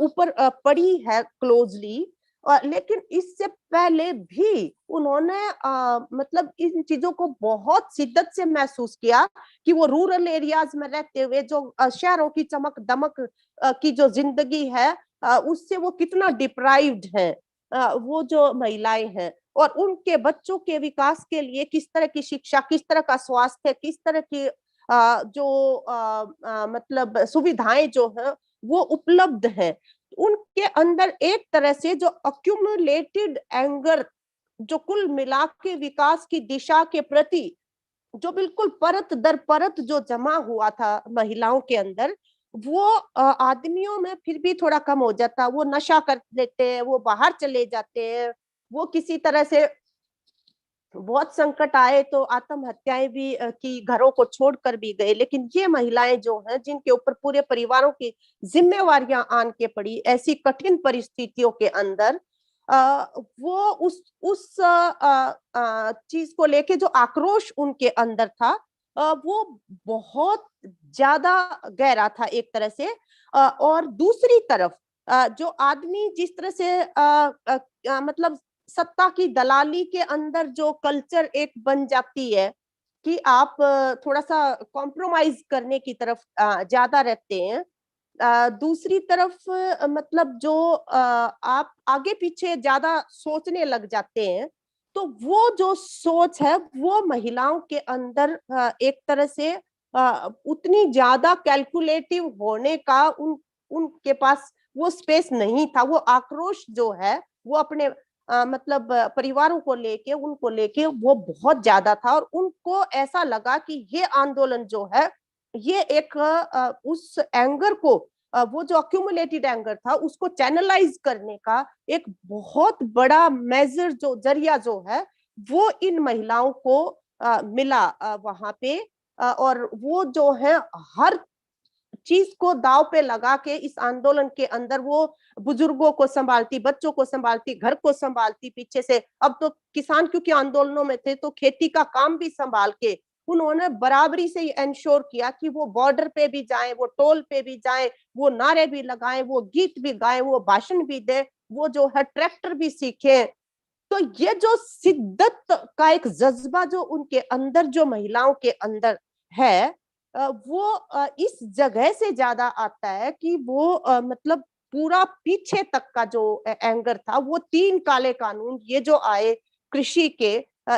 ऊपर पड़ी है क्लोजली। लेकिन इससे पहले भी उन्होंने मतलब इन चीजों को बहुत शिद्दत से महसूस किया कि वो रूरल एरियाज में रहते हुए जो शहरों की चमक दमक की जो जिंदगी है, उससे वो कितना डिप्राइव्ड है, वो जो महिलाएं हैं। और उनके बच्चों के विकास के लिए किस तरह की शिक्षा, किस तरह का स्वास्थ्य, किस तरह की जो मतलब सुविधाएं जो है वो उपलब्ध है, उनके अंदर एक तरह से जो अक्यूमुलेटेड एंगर, जो कुल मिला के विकास की दिशा के प्रति जो बिल्कुल परत दर परत जो जमा हुआ था महिलाओं के अंदर, वो आदमियों में फिर भी थोड़ा कम हो जाता। वो नशा कर लेते हैं, वो बाहर चले जाते हैं, वो किसी तरह से बहुत संकट आए तो आत्महत्याएं भी की, घरों को छोड़कर भी गए। लेकिन ये महिलाएं जो हैं जिनके ऊपर पूरे परिवारों की जिम्मेवारियां आन के पड़ी ऐसी कठिन परिस्थितियों के अंदर, वो उस चीज को लेके जो आक्रोश उनके अंदर था, वो बहुत ज्यादा गहरा था एक तरह से। और दूसरी तरफ जो आदमी जिस तरह से मतलब सत्ता की दलाली के अंदर जो कल्चर एक बन जाती है कि आप थोड़ा सा कॉम्प्रोमाइज करने की तरफ ज्यादा रहते हैं, दूसरी तरफ मतलब जो आप आगे पीछे ज्यादा सोचने लग जाते हैं, तो वो जो सोच है वो महिलाओं के अंदर एक तरह से उतनी ज्यादा कैलकुलेटिव होने का उनके पास वो स्पेस नहीं था। वो आक्रोश जो है वो अपने मतलब परिवारों को लेके, उनको लेके वो बहुत ज्यादा था। और उनको ऐसा लगा कि ये आंदोलन जो है ये एक उस एंगर को, वो जो अक्यूमुलेटेड एंगर था उसको चैनलाइज करने का एक बहुत बड़ा मेजर जो जरिया जो है वो इन महिलाओं को मिला वहां पे। और वो जो है हर चीज को दाव पे लगा के इस आंदोलन के अंदर वो बुजुर्गों को संभालती, बच्चों को संभालती, घर को संभालती, पीछे से अब तो किसान क्योंकि आंदोलनों में थे तो खेती का काम भी संभाल के उन्होंने बराबरी से इंश्योर किया कि वो बॉर्डर पे भी जाएं, वो टोल पे भी जाएं, वो नारे भी लगाएं, वो गीत भी गाएं, वो भाषण भी दे, वो जो है ट्रैक्टर भी सीखे। तो ये जो शिद्दत का एक जज्बा जो उनके अंदर, जो महिलाओं के अंदर है, वो इस जगह से ज्यादा आता है कि वो मतलब पूरा पीछे तक का जो एंगर था, वो 3 काले कानून ये जो आए कृषि के,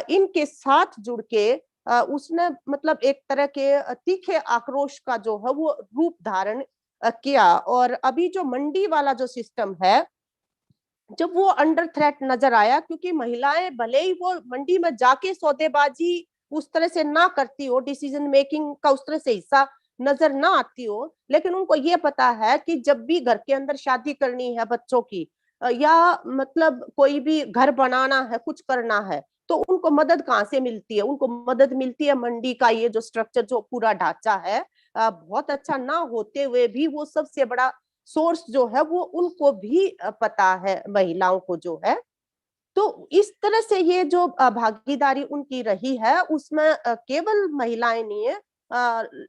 इनके साथ जुड़ के उसने मतलब एक तरह के तीखे आक्रोश का जो है वो रूप धारण किया। और अभी जो मंडी वाला जो सिस्टम है, जब वो अंडर थ्रेट नजर आया, क्योंकि महिलाएं भले ही वो मंडी में जाके सौदेबाजी उस तरह से ना करती हो, डिसीजन मेकिंग का उस तरह से हिस्सा नजर ना आती हो, लेकिन उनको ये पता है कि जब भी घर के अंदर शादी करनी है बच्चों की, या मतलब कोई भी घर बनाना है, कुछ करना है, तो उनको मदद कहाँ से मिलती है? उनको मदद मिलती है मंडी का ये जो स्ट्रक्चर, जो पूरा ढांचा है, बहुत अच्छा ना होते हुए भी वो सबसे बड़ा सोर्स जो है वो उनको भी पता है, महिलाओं को जो है। तो इस तरह से ये जो भागीदारी उनकी रही है, उसमें केवल महिलाएं नहीं है,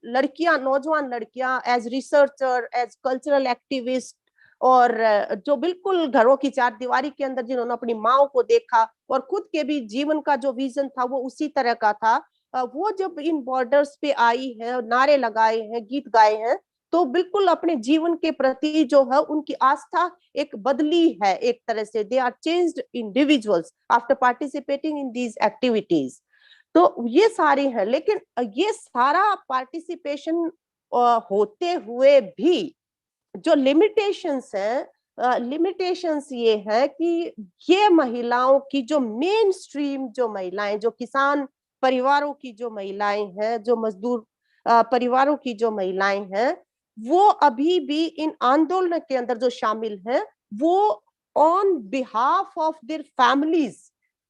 लड़कियां, नौजवान लड़कियां as researcher, as cultural activist, और जो बिल्कुल घरों की चार दीवारी के अंदर जिन्होंने अपनी माओ को देखा और खुद के भी जीवन का जो विजन था वो उसी तरह का था, वो जब इन बॉर्डर्स पे आई है, नारे लगाए हैं, गीत गाए हैं, तो बिल्कुल अपने जीवन के प्रति जो है उनकी आस्था एक बदली है एक तरह से। They are changed individuals after participating in these activities. तो ये सारी है, लेकिन ये सारा पार्टिसिपेशन होते हुए भी जो लिमिटेशंस है, लिमिटेशंस ये है कि ये महिलाओं की जो मेन स्ट्रीम जो महिलाएं, जो किसान परिवारों की जो महिलाएं हैं, जो मजदूर परिवारों की जो महिलाएं हैं, वो अभी भी इन आंदोलन के अंदर जो शामिल हैं, वो on behalf of their families,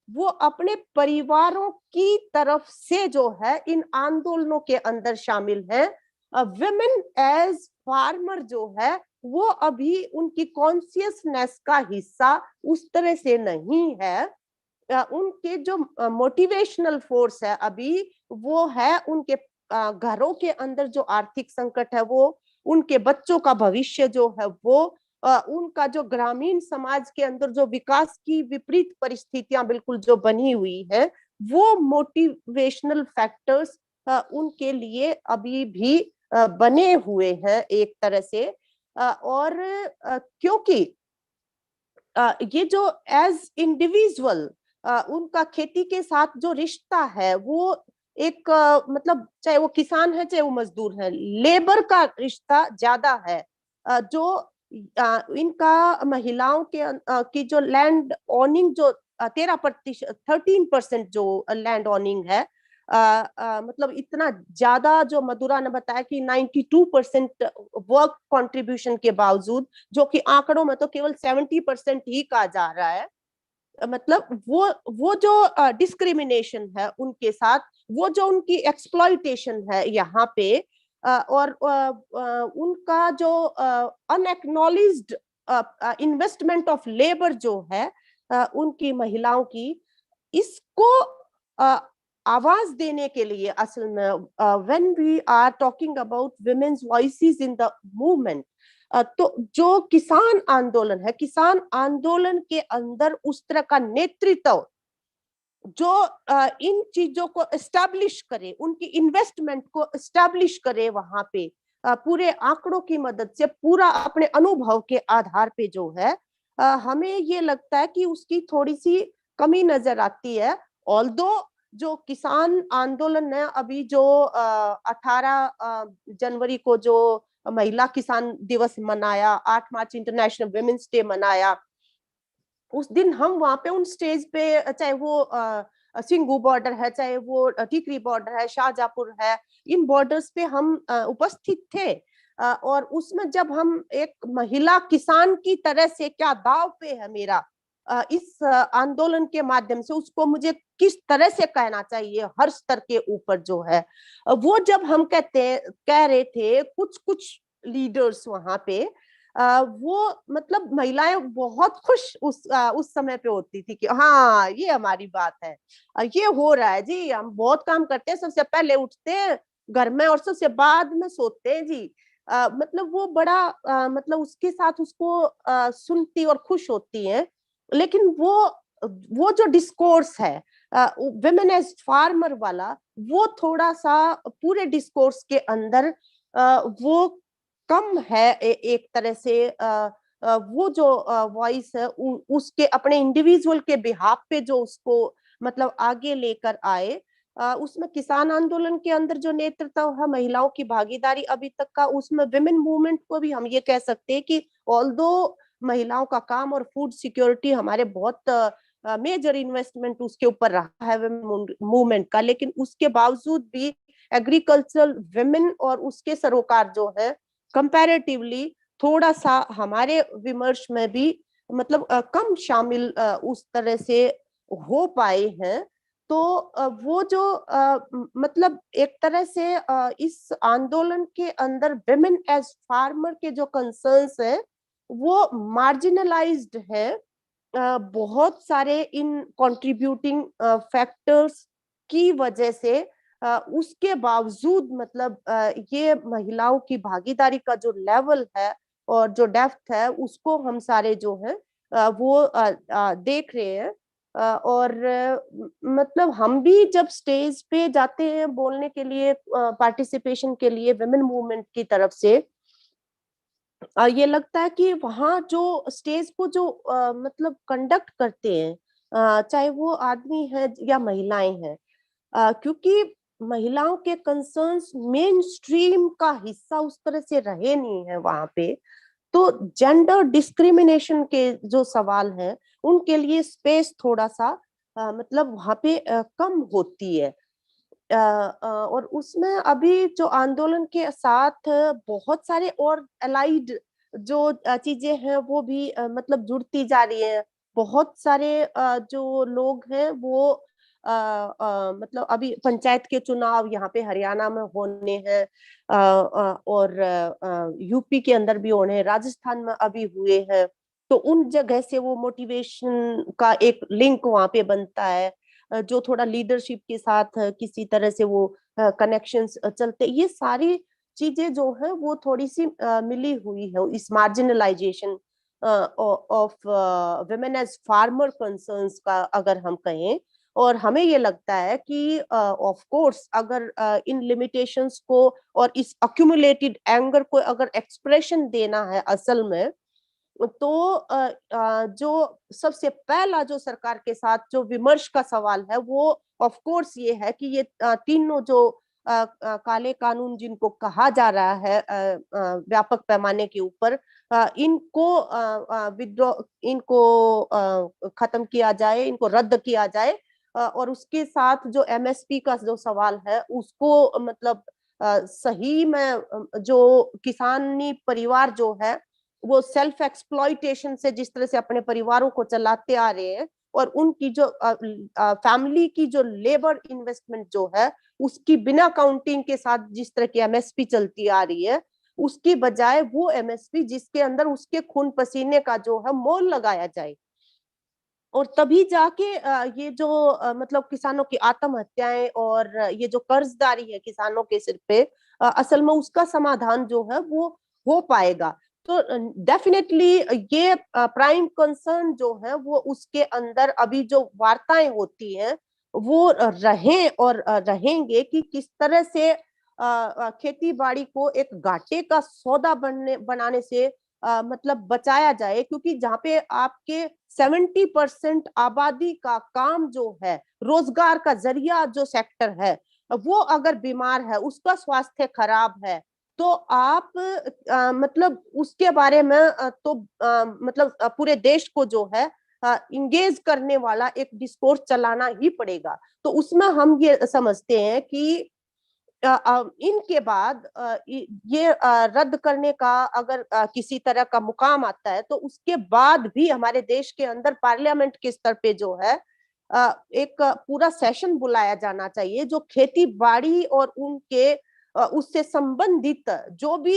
वो अपने परिवारों की तरफ से जो है इन आंदोलनों के अंदर शामिल हैं। विमेन एज फार्मर जो है वो अभी उनकी कॉन्शियसनेस का हिस्सा उस तरह से नहीं है। उनके जो मोटिवेशनल फोर्स है अभी, वो है उनके घरों के अंदर जो आर्थिक संकट है, वो उनके बच्चों का भविष्य जो है, वो उनका जो ग्रामीण समाज के अंदर जो विकास की विपरीत परिस्थितियां बिल्कुल जो बनी हुई है, वो मोटिवेशनल फैक्टर्स उनके लिए अभी भी बने हुए हैं एक तरह से। और क्योंकि ये जो एज इंडिविजुअल उनका खेती के साथ जो रिश्ता है, वो एक मतलब चाहे वो किसान है चाहे वो मजदूर है, लेबर का रिश्ता ज्यादा है। जो इनका महिलाओं के की जो लैंड ओनिंग जो 13%, 13% जो लैंड ओनिंग है, मतलब इतना ज्यादा, जो मधुरा ने बताया कि 92% वर्क कंट्रीब्यूशन के बावजूद, जो कि आंकड़ों में तो केवल 70% ही कहा जा रहा है, मतलब वो जो डिस्क्रिमिनेशन है उनके साथ, वो जो उनकी एक्सप्लॉइटेशन है यहाँ पे, और उनका जो अनएक्नॉलेज्ड इन्वेस्टमेंट ऑफ लेबर जो है उनकी महिलाओं की, इसको आवाज देने के लिए असल में when we are talking about women's voices in the movement, तो जो किसान आंदोलन है, किसान आंदोलन के अंदर उस तरह का नेतृत्व जो इन चीजों को एस्टैब्लिश करे, उनकी इन्वेस्टमेंट को एस्टैब्लिश करे वहां पे, पूरे आंकड़ों की मदद से, पूरा अपने अनुभव के आधार पे जो है, हमें ये लगता है कि उसकी थोड़ी सी कमी नजर आती है। ऑल्दो जो किसान आंदोलन ने अभी जो 18 जनवरी को जो महिला किसान दिवस मनाया, 8 मार्च इंटरनेशनल वुमेन्स डे मनाया, उस दिन हम वहां पे उन स्टेज पे, चाहे वो सिंगू बॉर्डर है, चाहे वो टीकरी बॉर्डर है, शाहजहांपुर है, इन बॉर्डर्स पे हम उपस्थित थे। और उसमें जब हम एक महिला किसान की तरह से, क्या दाव पे है मेरा इस आंदोलन के माध्यम से, उसको मुझे किस तरह से कहना चाहिए हर स्तर के ऊपर जो है, वो जब हम कह रहे थे कुछ कुछ लीडर्स वहां पे, वो मतलब महिलाएं बहुत खुश उस समय पे होती थी कि हाँ ये हमारी बात है, ये हो रहा है जी, हम बहुत काम करते हैं, सबसे पहले उठते हैं घर में और सबसे बाद में सोते हैं जी। मतलब वो बड़ा मतलब उसके साथ उसको सुनती और खुश होती हैं। लेकिन वो जो डिस्कोर्स है विमेन एज फार्मर वाला, वो थोड़ा सा पूरे डिस्कोर्स के अंदर वो कम है एक तरह से। वो जो वॉइस है उसके अपने इंडिविजुअल के बिहाफ पे जो उसको मतलब आगे लेकर आए, उसमें किसान आंदोलन के अंदर जो नेतृत्व है, महिलाओं की भागीदारी अभी तक का, उसमें विमेन मूवमेंट को भी हम ये कह सकते हैं कि ऑल्दो महिलाओं का काम और फूड सिक्योरिटी हमारे बहुत मेजर इन्वेस्टमेंट उसके ऊपर रहा है विमेन मूवमेंट का, लेकिन उसके बावजूद भी एग्रीकल्चरल विमेन और उसके सरोकार जो है कंपैरेटिवली थोड़ा सा हमारे विमर्श में भी मतलब कम शामिल उस तरह से हो पाए हैं। तो वो जो मतलब एक तरह से इस आंदोलन के अंदर विमेन एज फार्मर के जो कंसर्न्स है वो मार्जिनलाइज्ड है बहुत सारे इन कंट्रीब्यूटिंग फैक्टर्स की वजह से। उसके बावजूद मतलब ये महिलाओं की भागीदारी का जो लेवल है और जो डेप्थ है उसको हम सारे जो है वो देख रहे हैं। और मतलब हम भी जब स्टेज पे जाते हैं बोलने के लिए, पार्टिसिपेशन के लिए विमेन मूवमेंट की तरफ से, ये लगता है कि वहाँ जो स्टेज को जो मतलब कंडक्ट करते हैं, चाहे वो आदमी है या महिलाएं हैं, क्योंकि महिलाओं के कंसर्न्स मेन स्ट्रीम का हिस्सा उस तरह से रहे नहीं है वहां पे, तो जेंडर डिस्क्रिमिनेशन के जो सवाल हैं उनके लिए स्पेस थोड़ा सा मतलब वहां पे कम होती है। और उसमें अभी जो आंदोलन के साथ बहुत सारे और अलाइड जो चीजें हैं वो भी मतलब जुड़ती जा रही हैं। बहुत सारे जो लोग हैं वो मतलब अभी पंचायत के चुनाव यहाँ पे हरियाणा में होने हैं, और यूपी के अंदर भी होने हैं, राजस्थान में अभी हुए हैं, तो उन जगह से वो मोटिवेशन का एक लिंक वहां पे बनता है, जो थोड़ा लीडरशिप के साथ किसी तरह से वो कनेक्शंस चलते, ये सारी चीजें जो है वो थोड़ी सी मिली हुई है इस marginalisation of women as farmer concerns का अगर हम कहें। और हमें ये लगता है कि ऑफ कोर्स अगर इन लिमिटेशंस को और इस अक्यूमुलेटेड एंगर को अगर एक्सप्रेशन देना है असल में, तो जो सबसे पहला जो सरकार के साथ जो विमर्श का सवाल है वो ऑफ कोर्स ये है कि ये तीनों जो काले कानून जिनको कहा जा रहा है व्यापक पैमाने के ऊपर, इनको विड्रॉ, इनको खत्म किया जाए, इनको रद्द किया जाए, और उसके साथ जो एमएसपी का जो सवाल है उसको मतलब सही में जो किसानी परिवार जो है वो सेल्फ एक्सप्लॉइटेशन से जिस तरह से अपने परिवारों को चलाते आ रहे हैं, और उनकी जो फैमिली की जो लेबर इन्वेस्टमेंट जो है उसकी बिना काउंटिंग के साथ जिस तरह की एमएसपी चलती आ रही है, उसकी बजाय वो एमएसपी जिसके अंदर उसके खून पसीने का जो है मोल लगाया जाए, और तभी जाके ये जो मतलब किसानों की आत्महत्याएं और ये जो कर्जदारी है किसानों के सिर पे, असल में उसका समाधान जो है वो हो पाएगा। तो डेफिनेटली ये प्राइम कंसर्न जो है वो उसके अंदर अभी जो वार्ताएं होती हैं वो रहें और रहेंगे कि किस तरह से खेती बाड़ी को एक घाटे का सौदा बनाने से मतलब बचाया जाए, क्योंकि जहाँ पे आपके 70% आबादी का काम जो है, रोजगार का जरिया जो सेक्टर है, वो अगर बीमार है, उसका स्वास्थ्य खराब है, तो आप मतलब उसके बारे में मतलब पूरे देश को जो है इंगेज करने वाला एक डिस्कोर्स चलाना ही पड़ेगा। तो उसमें हम ये समझते हैं कि इनके बाद ये रद्द करने का अगर किसी तरह का मुकाम आता है, तो उसके बाद भी हमारे देश के अंदर पार्लियामेंट के स्तर पे जो है एक पूरा सेशन बुलाया जाना चाहिए, जो खेती बाड़ी और उनके उससे संबंधित जो भी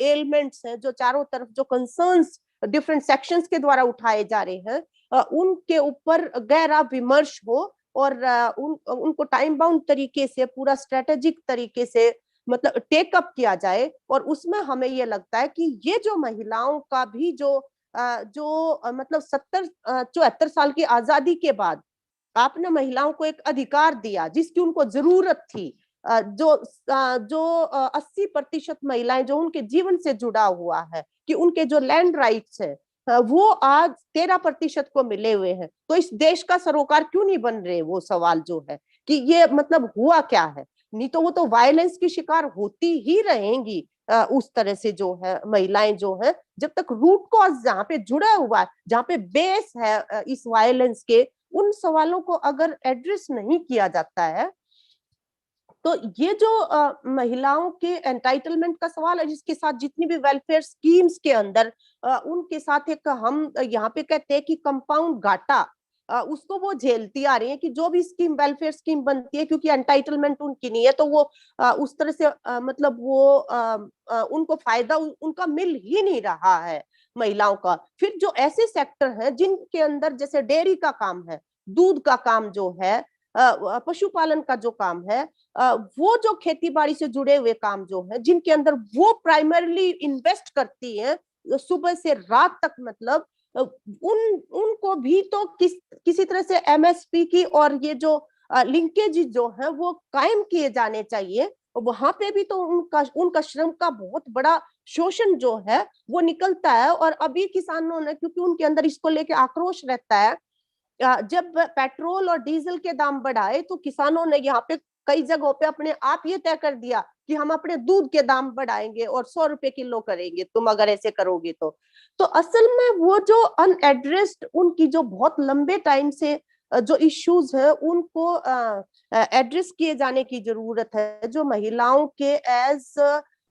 एलिमेंट्स हैं, जो चारों तरफ जो कंसर्न्स डिफरेंट सेक्शंस के द्वारा उठाए जा रहे हैं, उनके ऊपर गहरा विमर्श हो, और उनको टाइम बाउंड तरीके से पूरा स्ट्रेटेजिक तरीके से मतलब टेकअप किया जाए। और उसमें हमें ये लगता है कि ये जो महिलाओं का भी जो मतलब 74 साल की आजादी के बाद आपने महिलाओं को एक अधिकार दिया जिसकी उनको जरूरत थी, जो 80% महिलाएं जो उनके जीवन से जुड़ा हुआ है कि उनके जो लैंड राइट्स है, वो आज 13% को मिले हुए हैं। तो इस देश का सरोकार क्यों नहीं बन रहे, वो सवाल जो है कि ये मतलब हुआ क्या है। नहीं तो वो तो वायलेंस की शिकार होती ही रहेंगी उस तरह से जो है महिलाएं जो है, जब तक रूट कॉज जहाँ पे जुड़ा हुआ है, जहाँ पे बेस है इस वायलेंस के, उन सवालों को अगर एड्रेस नहीं किया जाता है, तो ये जो महिलाओं के एंटाइटलमेंट का सवाल है, जिसके साथ जितनी भी वेलफेयर स्कीम्स के अंदर उनके साथ एक हम यहाँ पे कहते हैं कि कंपाउंड घाटा उसको वो झेलती आ रही है कि जो भी स्कीम वेलफेयर स्कीम बनती है, क्योंकि एंटाइटलमेंट उनकी नहीं है, तो वो उस तरह से मतलब वो उनको फायदा उनका मिल ही नहीं रहा है महिलाओं का। फिर जो ऐसे सेक्टर हैं जिनके अंदर जैसे डेयरी का काम है, दूध का काम जो है, पशुपालन का जो काम है, वो जो खेती बाड़ी से जुड़े हुए काम जो है, जिनके अंदर वो प्राइमरीली इन्वेस्ट करती है सुबह से रात तक, मतलब उनको भी तो किसी तरह से एमएसपी की और ये जो लिंकेज जो है वो कायम किए जाने चाहिए। वहां पे भी तो उनका श्रम का बहुत बड़ा शोषण जो है वो निकलता है। और अभी किसानों ने, क्योंकि उनके अंदर इसको लेके आक्रोश रहता है, जब पेट्रोल और डीजल के दाम बढ़ाए तो किसानों ने यहाँ पे कई जगहों पे अपने आप ये तय कर दिया कि हम अपने दूध के दाम बढ़ाएंगे और 100 रुपए किलो करेंगे तुम अगर ऐसे करोगे तो असल में वो जो अनएड्रेस्ड उनकी जो बहुत लंबे टाइम से जो इश्यूज है उनको एड्रेस किए जाने की जरूरत है। जो महिलाओं के एज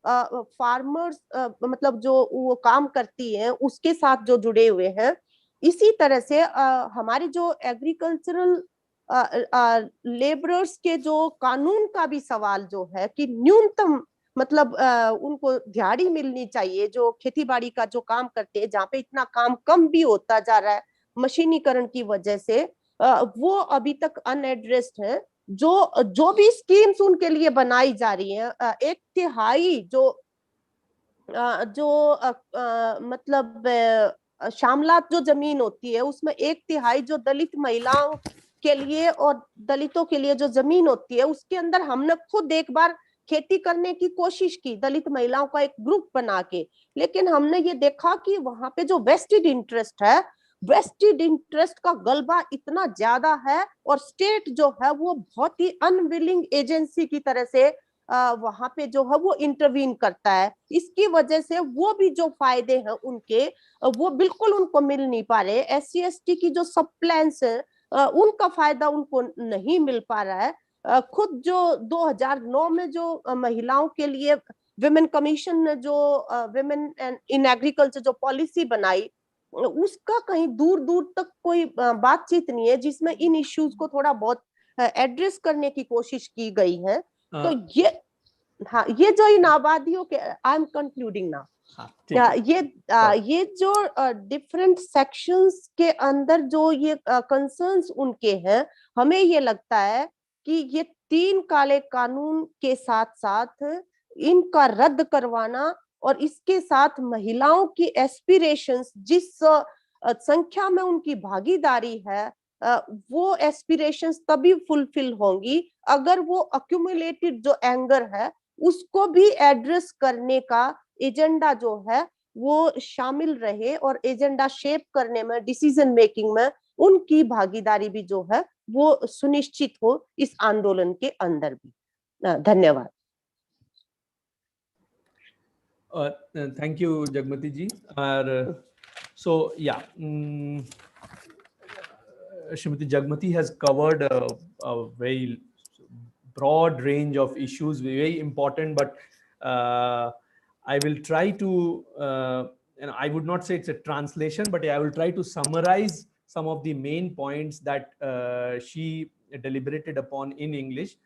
फार्मर्स मतलब जो वो काम करती हैं उसके साथ जो जुड़े हुए हैं, इसी तरह से हमारे जो एग्रीकल्चरल लेबरर्स के जो कानून का भी सवाल जो है कि न्यूनतम मतलब उनको दिहाड़ी मिलनी चाहिए, जो खेती बाड़ी का जो काम करते हैं, जहाँ पे इतना काम कम भी होता जा रहा है मशीनीकरण की वजह से, वो अभी तक अनएड्रेस्ड है। जो भी स्कीम्स उनके लिए बनाई जा रही हैं, 1/3 मतलब शामलात जो जमीन होती है उसमें 1/3 जो दलित महिलाओं के लिए और दलितों के लिए जो जमीन होती है, उसके अंदर हमने खुद एक बार खेती करने की कोशिश की दलित महिलाओं का एक ग्रुप बना के, लेकिन हमने ये देखा कि वहां पे जो वेस्टेड इंटरेस्ट है, वेस्टेड इंटरेस्ट का गलबा इतना ज्यादा है और स्टेट जो है वो बहुत ही अनविलिंग एजेंसी की तरह से वहां पे जो है वो इंटरवीन करता है। इसकी वजह से वो भी जो फायदे हैं उनके वो बिल्कुल उनको मिल नहीं पा रहे। SC/ST की जो सब प्लान्स है उनका फायदा उनको नहीं मिल पा रहा है। खुद जो 2009 में जो महिलाओं के लिए विमेन कमीशन ने जो विमेन इन एग्रीकल्चर जो पॉलिसी बनाई, उसका कहीं दूर दूर तक कोई बातचीत नहीं है जिसमें इन इश्यूज को थोड़ा बहुत एड्रेस करने की कोशिश की गई है। तो ये हाँ, ये जो इन आबादियों के, आई एम कंक्लूडिंग नाउ, ये जो डिफरेंट सेक्शंस के अंदर जो ये कंसर्न्स उनके हैं, हमें ये लगता है कि ये 3 काले कानून के साथ साथ इनका रद्द करवाना और इसके साथ महिलाओं की एस्पिरेशंस जिस संख्या में उनकी भागीदारी है, वो एस्पिरेशंस तभी फुलफिल होंगी अगर वो अक्यूमुलेटेड जो एंगर है उसको भी एड्रेस करने का एजेंडा जो है वो शामिल रहे और एजेंडा शेप करने में, डिसीजन मेकिंग में उनकी भागीदारी भी जो है वो सुनिश्चित हो इस आंदोलन के अंदर भी। धन्यवाद। Thank you, Jagmati ji. So yeah, Srimati Jagmati has covered a very broad range of issues, very important, but I will try to, and I would not say it's a translation, but I will try to summarize some of the main points that she deliberated upon in English.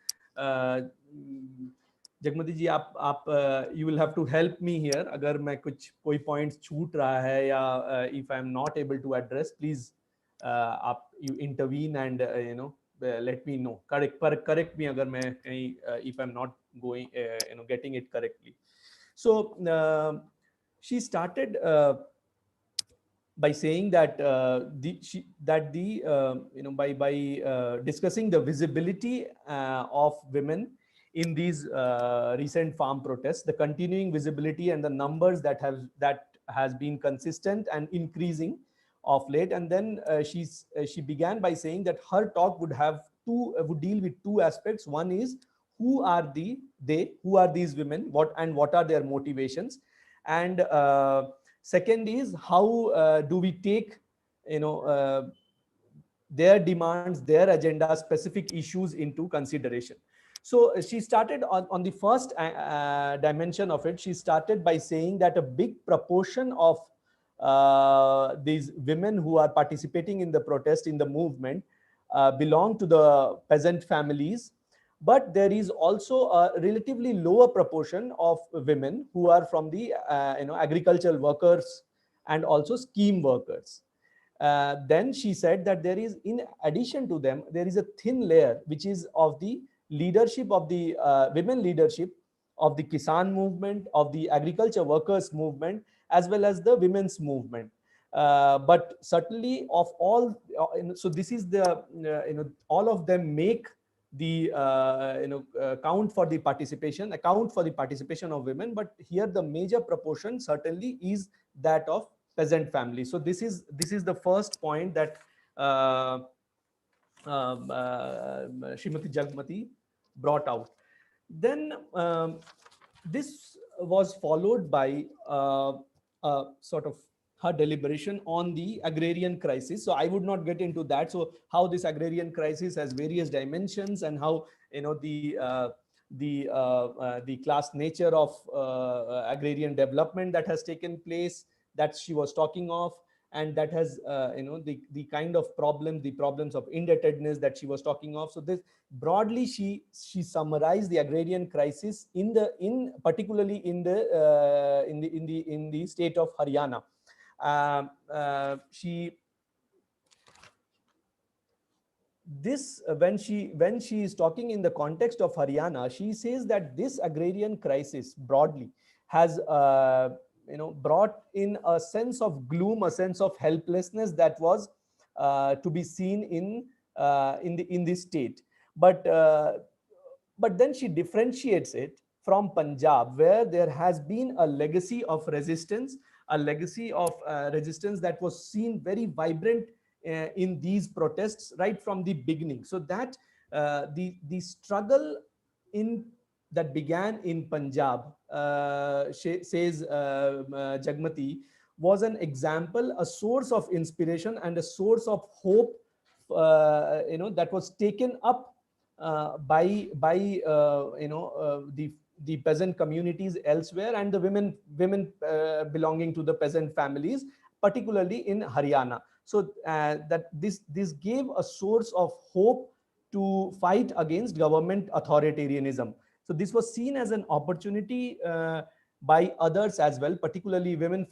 Jagmati जी, आप you will have to help me here. अगर मैं कोई points छूट रहा है या if I am not able to address, please आप you intervene and let me know. Correct me अगर मैं कहीं if I'm not going getting it correctly. So she started by saying that by discussing the visibility of women in these recent farm protests, the continuing visibility and the numbers that has been consistent and increasing of late. And then she began by saying that her talk would deal with two aspects. One is who are who are these women, what are their motivations, and second is how do we take their demands, their agenda, specific issues into consideration. So she started on the first dimension of it. She started by saying that a big proportion of these women who are participating in the protest, in the movement, belong to the peasant families, but there is also a relatively lower proportion of women who are from the agricultural workers and also scheme workers. Then she said that there is, in addition to them, there is a thin layer which is of the leadership of the women leadership of the Kisan movement, of the agriculture workers movement, as well as the women's movement. But certainly of all, so this is the, all of them make the, account for the participation of women. But here the major proportion certainly is that of peasant family. So this is the first point that Srimati Jagmati brought out. Then this was followed by sort of her deliberation on the agrarian crisis. So I would not get into that. So how this agrarian crisis has various dimensions, and how the class nature of agrarian development that has taken place, that she was talking of, and that has the kind of problems of indebtedness that she was talking of. So this broadly she summarized the agrarian crisis particularly in the state of Haryana. When she is talking in the context of Haryana, she says that this agrarian crisis broadly has brought in a sense of gloom, a sense of helplessness that was to be seen in this state. But then she differentiates it from Punjab, where there has been a legacy of resistance, that was seen very vibrant in these protests right from the beginning. So that the struggle that began in Punjab, says Jagmati, was an example, a source of inspiration and a source of hope, that was taken up by the peasant communities elsewhere, and the women belonging to the peasant families, particularly in Haryana. So that this gave a source of hope to fight against government authoritarianism. So this was seen as an opportunity by others as well, particularly women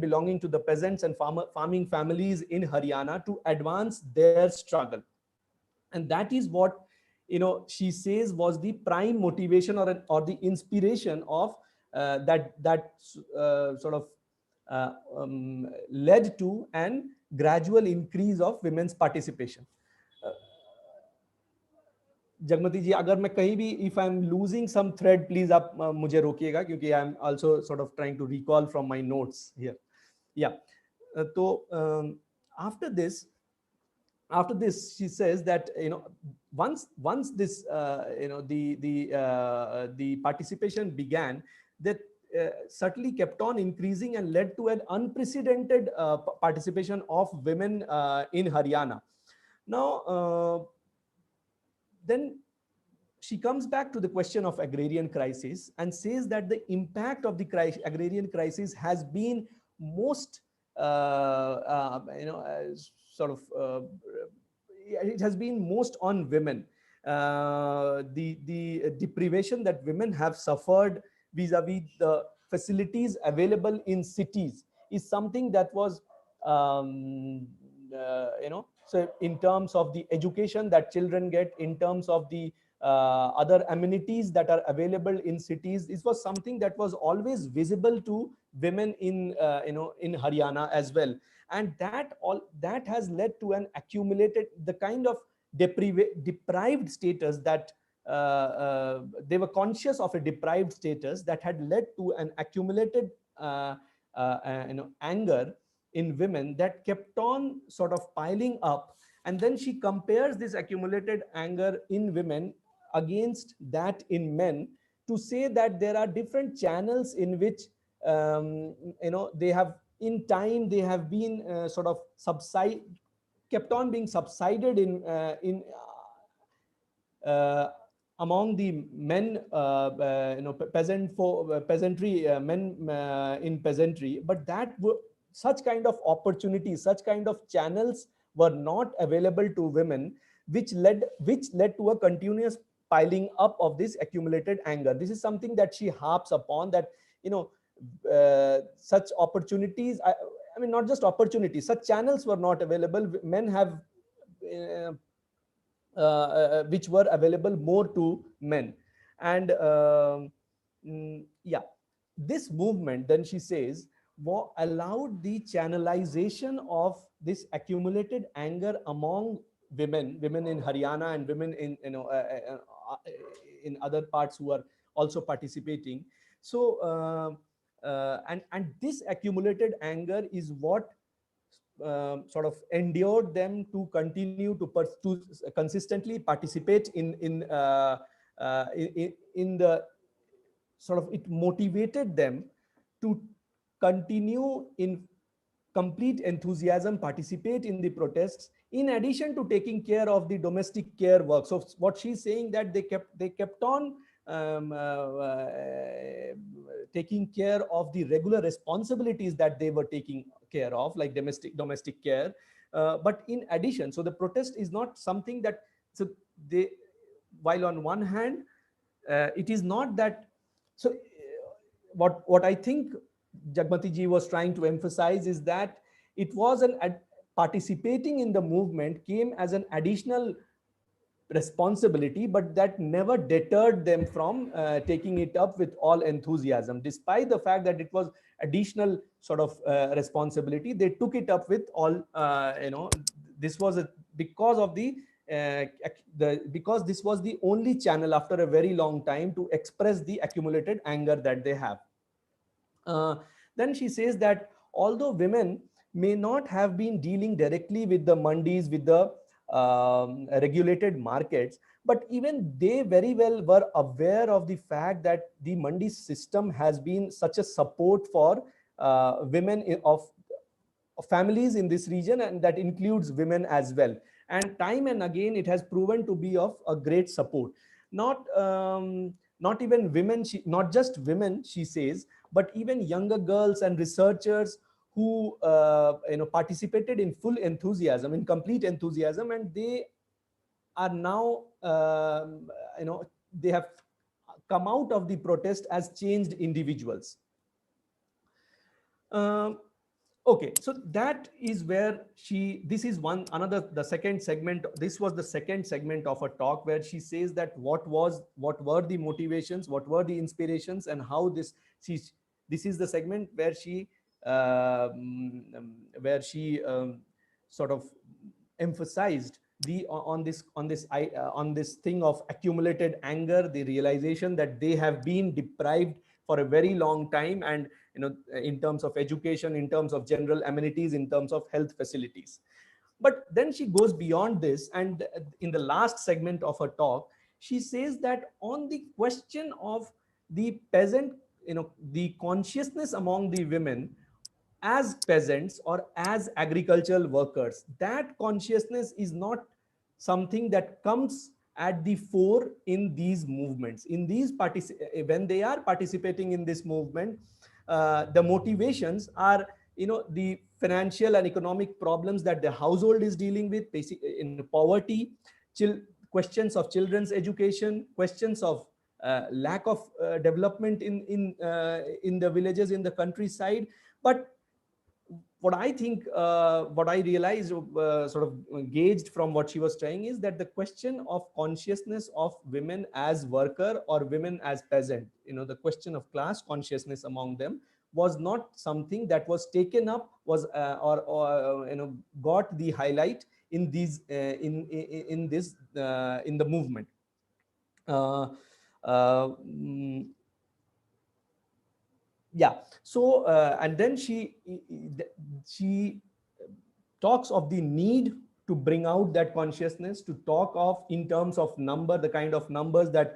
belonging to the peasants and farming families in Haryana, to advance their struggle. And that is what she says was the prime motivation or the inspiration of that sort of led to an gradual increase of women's participation. Jagmati जी, अगर मैं कहीं भी if I'm losing some thread, please आप मुझे रोकिएगा, क्योंकि I'm also sort of trying to recall from my notes here. Yeah. So after this, she says that once this the participation began, that certainly kept on increasing and led to an unprecedented participation of women in Haryana. Now then she comes back to the question of agrarian crisis and says that the impact of the agrarian crisis has been most it has been most on women. The deprivation that women have suffered vis-a-vis the facilities available in cities is something that was so in terms of the education that children get, in terms of the other amenities that are available in cities, this was something that was always visible to women in in Haryana as well. And that has led to an accumulated, the kind of deprived status that they were conscious of, a deprived status that had led to an accumulated anger in women that kept on sort of piling up. And then she compares this accumulated anger in women against that in men, to say that there are different channels in which they have, in time, they have been sort of kept on being subsided uh, among the men, peasantry, men in peasantry. But such kind of opportunities, such kind of channels were not available to women, which led to a continuous piling up of this accumulated anger. This is something that she harps upon, that you know such opportunities, I mean, not just opportunities, such channels were not available. Men have which were available more to men. And yeah, this movement, then she says, allowed the channelization of this accumulated anger among women in Haryana, and women in in other parts who are also participating. So and this accumulated anger is what sort of endured them to continue to consistently participate in the sort of, it motivated them to continue in complete enthusiasm, participate in the protests, in addition to taking care of the domestic care work. So what she's saying, that they kept on um, uh, uh, taking care of the regular responsibilities that they were taking care of, like domestic care. But in addition, so the protest is not something that, so they, while on one hand, it is not that, so what I think Jagmati ji was trying to emphasize is that it was participating in the movement came as an additional responsibility, but that never deterred them from taking it up with all enthusiasm. Despite the fact that it was additional sort of responsibility, they took it up with all, this was because of because this was the only channel after a very long time to express the accumulated anger that they have. Then she says that although women may not have been dealing directly with the mandis, with the regulated markets, but even they very well were aware of the fact that the mandi system has been such a support for women of families in this region, and that includes women as well. And time and again, it has proven to be of a great support. Not even women, not just women, she says, but even younger girls and researchers who participated in full enthusiasm, in complete enthusiasm, and they are now they have come out of the protest as changed individuals. Okay, so that is where this is the second segment. This was the second segment of a talk where she says that what were the motivations, what were the inspirations, and how this is the segment where she sort of emphasized on this thing of accumulated anger, the realization that they have been deprived for a very long time, and in terms of education, in terms of general amenities, in terms of health facilities. But then she goes beyond this, and in the last segment of her talk, she says that on the question of the peasant, the consciousness among the women as peasants or as agricultural workers, that consciousness is not something that comes at the fore in these movements. When they are participating in this movement, the motivations are the financial and economic problems that the household is dealing with, in poverty, questions of children's education, questions of lack of development in the villages, in the countryside. But what I think, what I realized, sort of gauged from what she was saying, is that the question of consciousness of women as worker or women as peasant, the question of class consciousness among them was not something that was taken up, was or got the highlight in these in the movement. Uh, mm, Yeah. So and then she talks of the need to bring out that consciousness, to talk of in terms of number, the kind of numbers that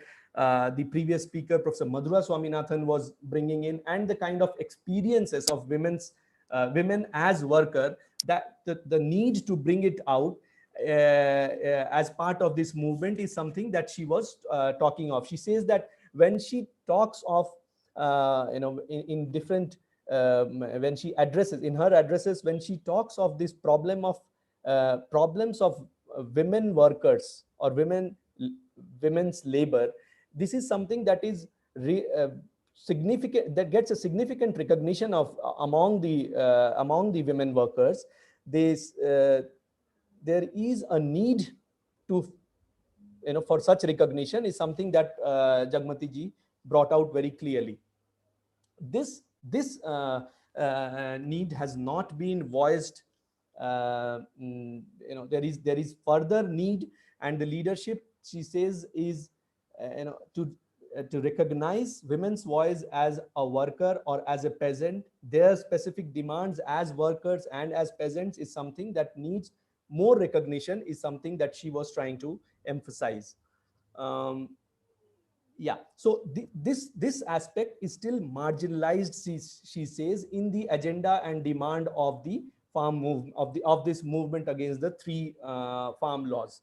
the previous speaker, Professor Madhura Swaminathan, was bringing in, and the kind of experiences of women as worker, that the need to bring it out as part of this movement is something that she was talking of. She says that when she talks of in different when she addresses in her addresses, when she talks of this problems of women workers or women's labor, this is something that is significant, that gets a significant recognition of among the women workers. This there is a need to, for such recognition, is something that Jagmati ji brought out very clearly. This need has not been voiced. There is further need, and the leadership, she says, is to recognize women's voice as a worker or as a peasant. Their specific demands as workers and as peasants is something that needs more recognition, is something that she was trying to emphasize. Yeah, so this aspect is still marginalized, she says, in the agenda and demand of the farm move of this movement against the three farm laws.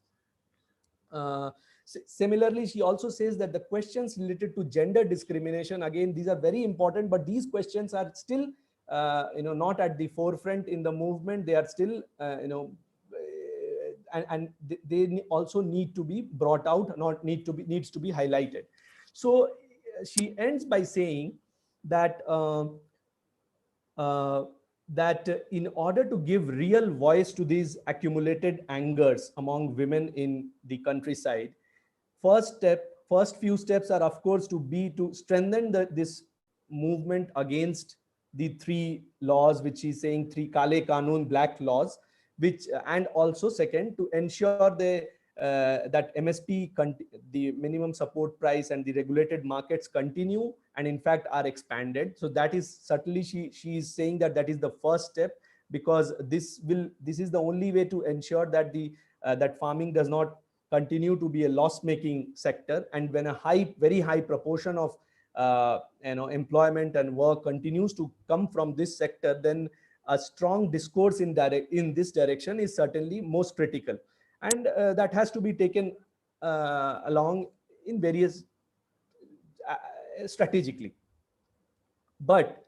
Similarly, she also says that the questions related to gender discrimination, again, these are very important, but these questions are still not at the forefront in the movement. They are still and they also need to be brought out, needs to be highlighted. So she ends by saying that that in order to give real voice to these accumulated angers among women in the countryside, first few steps are, of course, to strengthen this movement against the three laws, which she's saying, three Kale Kanun, black laws, which and also second, to ensure that MSP, the minimum support price, and the regulated markets continue and in fact are expanded. So that is certainly, she is saying that is the first step, because this is the only way to ensure that that farming does not continue to be a loss-making sector. And when a very high proportion of employment and work continues to come from this sector, then a strong discourse in this direction is certainly most critical, and that has to be taken along in various strategically. But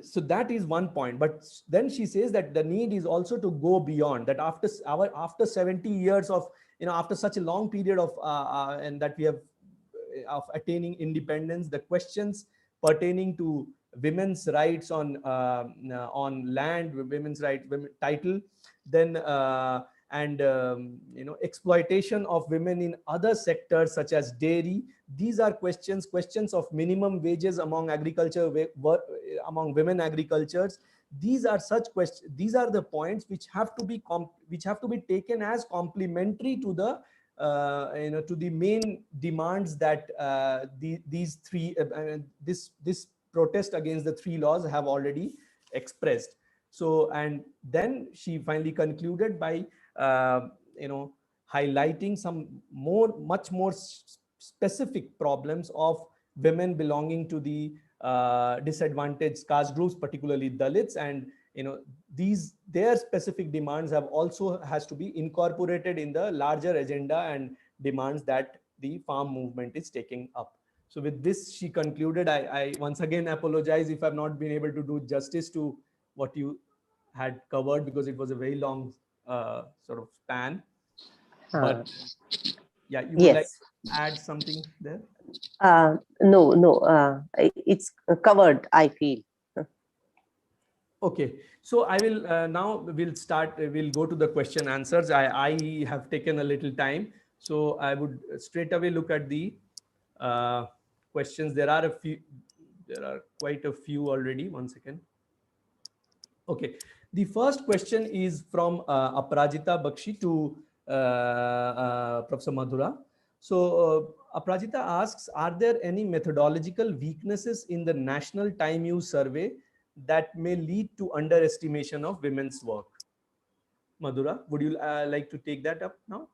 so that is one point. But then she says that the need is also to go beyond that. After 70 years of, after such a long period of and that we have of attaining independence, the questions pertaining to women's rights on land, women's rights, title, then and exploitation of women in other sectors such as dairy. These are questions of minimum wages among among women agricultures. These are such questions. These are the points which have to be taken as complementary to the to the main demands that these three this protest against the three laws have already expressed. So, and then she finally concluded by highlighting some much more specific problems of women belonging to the disadvantaged caste groups, particularly Dalits, and their specific demands has to be incorporated in the larger agenda and demands that the farm movement is taking up. So with this, she concluded. I once again apologize if I've not been able to do justice to what you had covered, because it was a very long sort of span. But yeah, you would like to add something there? No, it's covered, I feel. Okay, so I will now we'll go to the question answers. I have taken a little time, so I would straight away look at the questions. There are quite a few already. One second. Okay, the first question is from Aparajita Bakshi to Professor Madhura. So Aprajita asks, are there any methodological weaknesses in the National Time Use Survey that may lead to underestimation of women's work? Madhura, would you like to take that up now?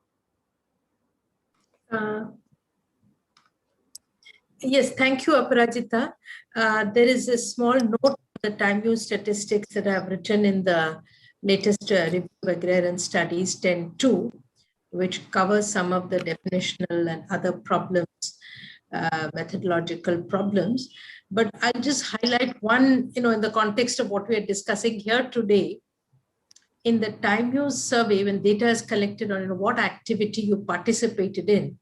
Yes, thank you, Aparajita. There is a small note on the time use statistics that I've written in the latest review of agrarian studies 10.2, which covers some of the definitional and other problems, methodological problems. But I'll just highlight one, in the context of what we are discussing here today. In the time use survey, when data is collected on what activity you participated in,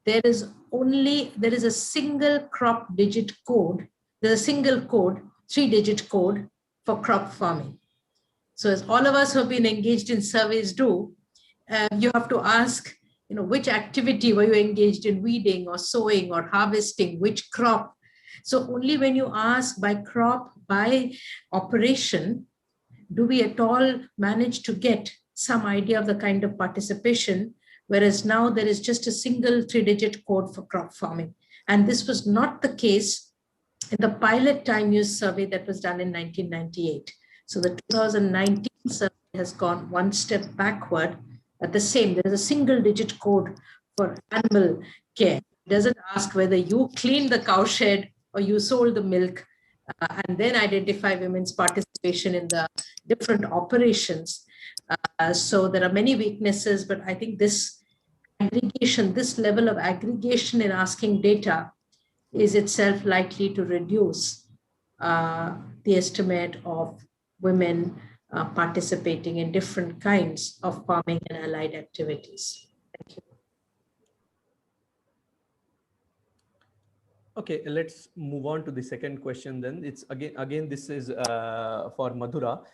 there is a single crop digit code. There's a single code, 3-digit code for crop farming. So as all of us who have been engaged in surveys do, you have to ask, which activity were you engaged in, weeding or sowing or harvesting, which crop. So only when you ask by crop, by operation, do we at all manage to get some idea of the kind of participation, whereas now there is just a single 3-digit code for crop farming. And this was not the case in the pilot time use survey that was done in 1998. So the 2019 survey has gone one step backward. At the same, there is a single-digit code for animal care. It doesn't ask whether you cleaned the cow shed or you sold the milk, and then identify women's participation in the different operations. So there are many weaknesses, but I think this aggregation, this level of aggregation in asking data is itself likely to reduce the estimate of women participating in different kinds of farming and allied activities. Thank you. Okay, let's move on to the second question then. It's again this is for Madhura.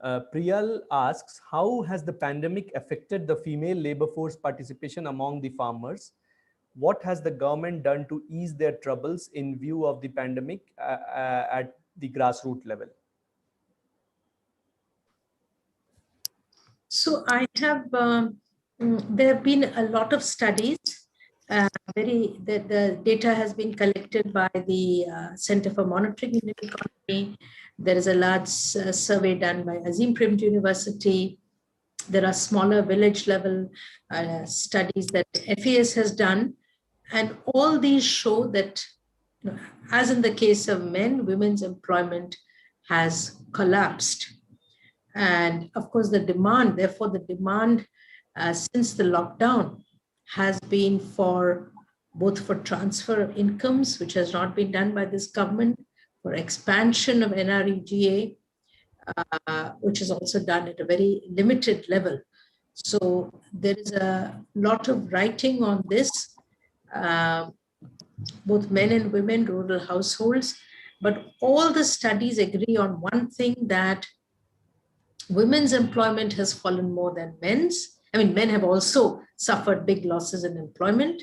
Priyal asks, how has the pandemic affected the female labor force participation among the farmers? What has the government done to ease their troubles in view of the pandemic at the grassroots level? So I have, there have been a lot of studies. The data has been collected by the Center for Monitoring Indian Economy. There is a large survey done by Azim Premji University. There are smaller village level studies that FAS has done. And all these show that, as in the case of men, women's employment has collapsed. And of course, the demand since the lockdown has been both for transfer of incomes, which has not been done by this government, for expansion of NREGA, which is also done at a very limited level. So there is a lot of writing on this, both men and women, rural households, but all the studies agree on one thing, that women's employment has fallen more than men's. I mean, men have also suffered big losses in employment.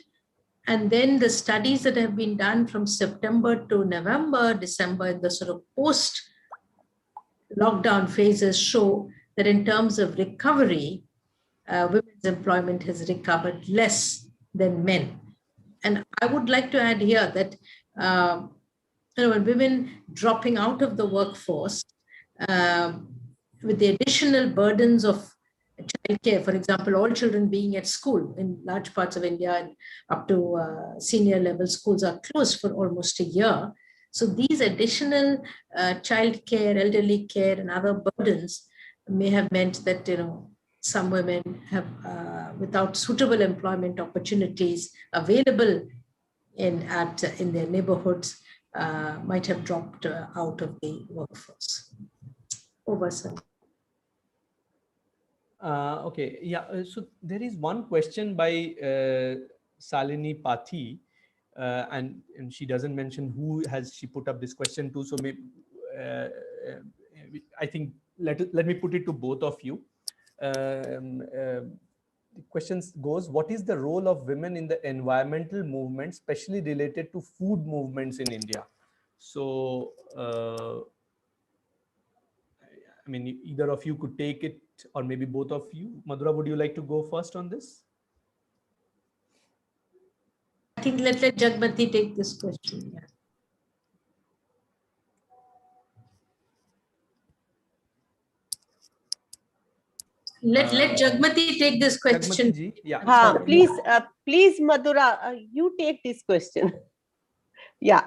And then the studies that have been done from September to November, December, in the sort of post-lockdown phases show that in terms of recovery, women's employment has recovered less than men. And I would like to add here that when women dropping out of the workforce, with the additional burdens of childcare, for example, all children being at school in large parts of India and up to senior level schools are closed for almost a year. So these additional childcare, elderly care, and other burdens may have meant that some women have, without suitable employment opportunities available in their neighborhoods, might have dropped out of the workforce. Over, sir. Okay, yeah. So there is one question by Salini Pathi, and she doesn't mention who has she put up this question to. So maybe I think let me put it to both of you. The question goes: what is the role of women in the environmental movement, especially related to food movements in India? So I mean, either of you could take it, or maybe both of you. Madhura, would you like to go first on this? I think let Jagmati take this question. Yeah. Let Jagmati take this question. Jagmati ji, yeah. हाँ, please Madhura, you take this question. Yeah.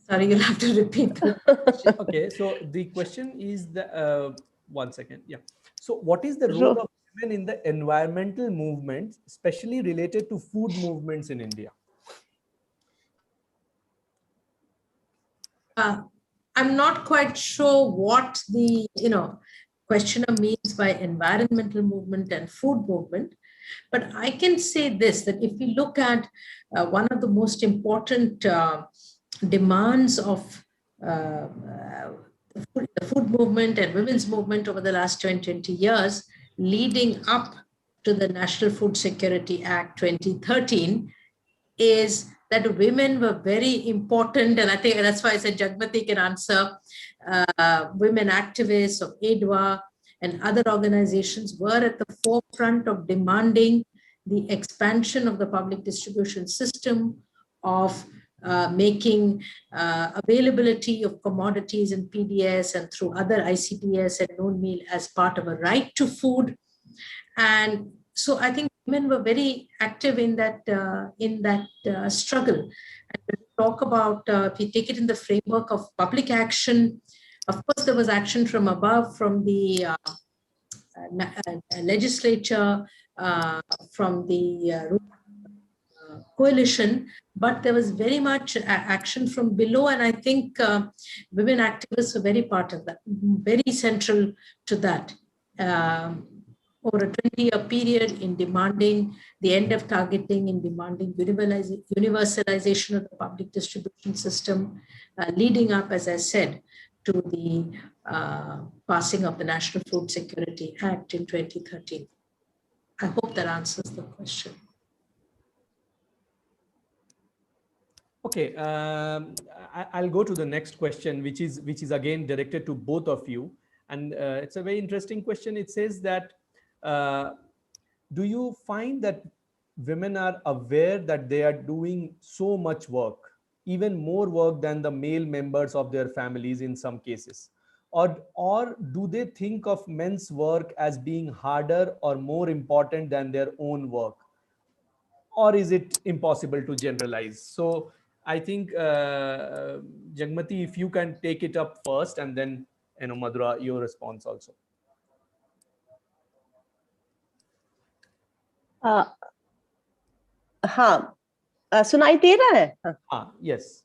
Sorry, you'll have to repeat. Okay, so the question is the 1 second. Yeah. So what is the role of women in the environmental movements, especially related to food movements in India? I'm not quite sure what the questioner means by environmental movement and food movement, but I can say this, that if we look at one of the most important demands of the food movement and women's movement over the last 20 years, leading up to the National Food Security Act 2013, is that women were very important, and I think that's why I said Jagmati can answer. Women activists of AIDWA and other organizations were at the forefront of demanding the expansion of the public distribution system, of making availability of commodities in PDS and through other ICDS and known meal as part of a right to food. And so I think women were very active in that struggle. And when we talk about, if we take it in the framework of public action, of course, there was action from above, from the legislature, from the coalition, but there was very much action from below. And I think women activists were very part of that, very central to that. Over a 20-year period, in demanding the end of targeting, in demanding universalization of the public distribution system, leading up, as I said, to the passing of the National Food Security Act in 2013. I hope that answers the question. Okay, I'll go to the next question, which is again directed to both of you, and it's a very interesting question. It says that, do you find that women are aware that they are doing so much work, even more work than the male members of their families in some cases? Or do they think of men's work as being harder or more important than their own work? Or is it impossible to generalize? So I think, Jagmati, if you can take it up first, and then, Madhura, your response also. हाँ, सुनाई दे रहा है? हाँ, yes.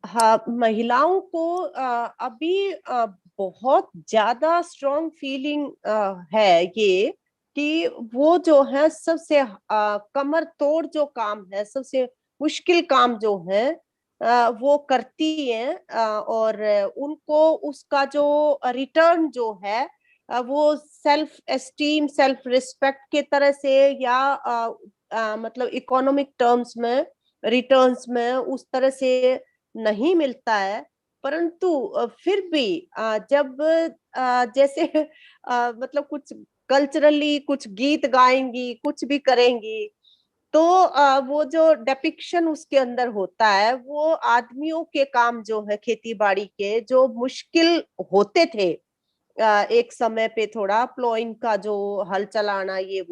हाँ, महिलाओं को अभी बहुत ज्यादा स्ट्रॉन्ग फीलिंग है ये, कि वो जो है सबसे कमर तोड़ जो काम है, सबसे मुश्किल काम जो है वो करती हैं, और उनको उसका जो रिटर्न जो है वो सेल्फ एस्टीम, सेल्फ रिस्पेक्ट के तरह से, या मतलब इकोनॉमिक टर्म्स में, रिटर्न्स में उस तरह से नहीं मिलता है। परंतु फिर भी जब जैसे मतलब कुछ कल्चरली कुछ गीत गाएंगी, कुछ भी करेंगी, तो वो जो डिपिक्शन उसके अंदर होता है, वो आदमियों के काम जो है खेती बाड़ी के, जो मुश्किल होते थे एक समय पे, थोड़ा प्लोइंग का जो हल चलाना, ये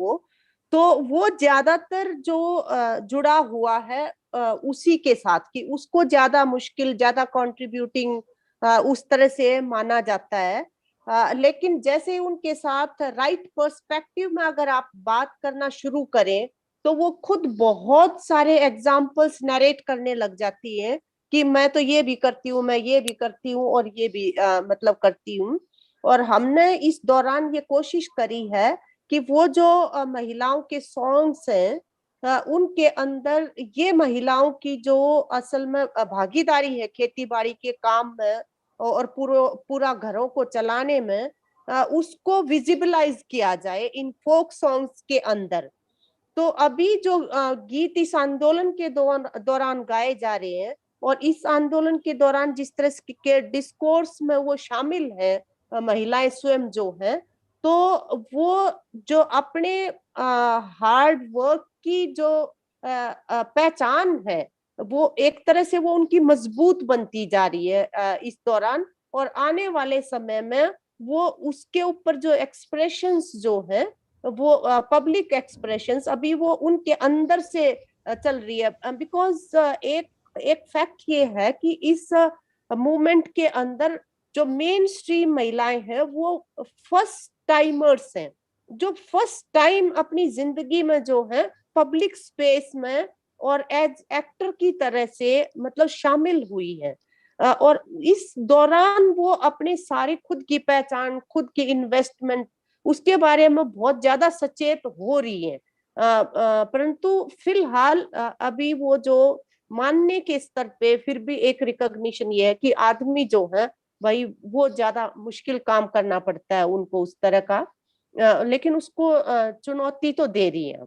तो वो ज्यादातर जो जुड़ा हुआ है उसी के साथ, कि उसको ज्यादा मुश्किल, ज्यादा कंट्रीब्यूटिंग उस तरह से माना जाता है। लेकिन जैसे उनके साथ राइट पर्सपेक्टिव में अगर आप बात करना शुरू करें, तो वो खुद बहुत सारे एग्जाम्पल्स नरेट करने लग जाती है, कि मैं तो ये भी करती हूँ, मैं ये भी करती हूँ, और ये भी मतलब करती हूँ। और हमने इस दौरान ये कोशिश करी है कि वो जो महिलाओं के सॉन्ग्स हैं, उनके अंदर ये महिलाओं की जो असल में भागीदारी है खेती बाड़ी के काम में और पूरा घरों को चलाने में, उसको विजिबलाइज किया जाए इन फोक सॉन्ग्स के अंदर। तो अभी जो गीत इस आंदोलन के दौरान गाए जा रहे हैं, और इस आंदोलन के दौरान जिस तरह के डिस्कोर्स में वो शामिल है महिलाएं स्वयं जो हैं, तो वो जो अपने हार्ड वर्क की जो पहचान है वो एक तरह से वो उनकी मजबूत बनती जा रही है इस दौरान, और आने वाले समय में वो उसके ऊपर जो एक्सप्रेशंस जो है वो पब्लिक एक्सप्रेशंस अभी वो उनके अंदर से चल रही है, बिकॉज एक फैक्ट ये है कि इस मूवमेंट के अंदर जो मेन स्ट्रीम महिलाएं हैं वो फर्स्ट टाइमर्स हैं, जो फर्स्ट टाइम अपनी जिंदगी में जो है पब्लिक स्पेस में और एज एक्टर की तरह से मतलब शामिल हुई है, और इस दौरान वो अपने सारे खुद की पहचान, खुद की इन्वेस्टमेंट, उसके बारे में बहुत ज्यादा सचेत हो रही है। परंतु फिलहाल अभी वो जो मानने के स्तर पे फिर भी एक रिकॉग्निशन ये है कि आदमी जो है भाई वो ज्यादा मुश्किल काम करना पड़ता है उनको उस तरह का, लेकिन उसको चुनौती तो दे रही है।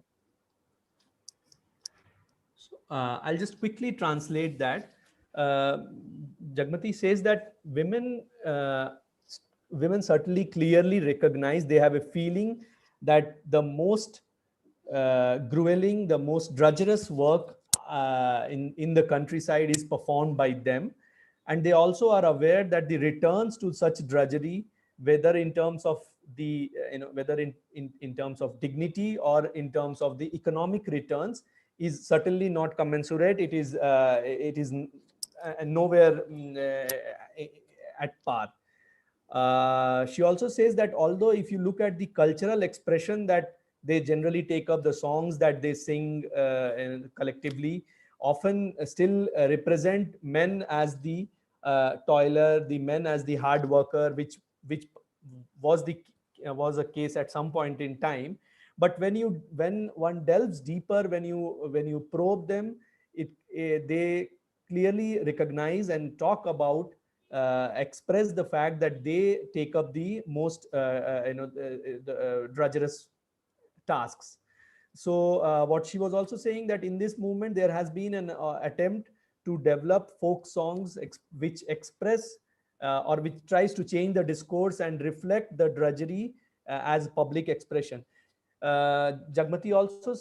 I'll just quickly translate that. Jagmati says that women certainly clearly recognize, they have a feeling that the most grueling, the most drudgerous work in the countryside is performed by them. And they also are aware that the returns to such drudgery, whether in terms of the, whether in terms of dignity or in terms of the economic returns, is certainly not commensurate. It is nowhere at par. She also says that although if you look at the cultural expression that they generally take up, the songs that they sing collectively often still represent men as the toiler, the men as the hard worker, which was a case at some point in time. But when one delves deeper, when you probe them, they clearly recognize and talk about, express the fact that they take up the most drudgerous tasks. So what she was also saying, that in this movement there has been an attempt to develop folk songs which express or which tries to change the discourse and reflect the drudgery as public expression. Jagmati also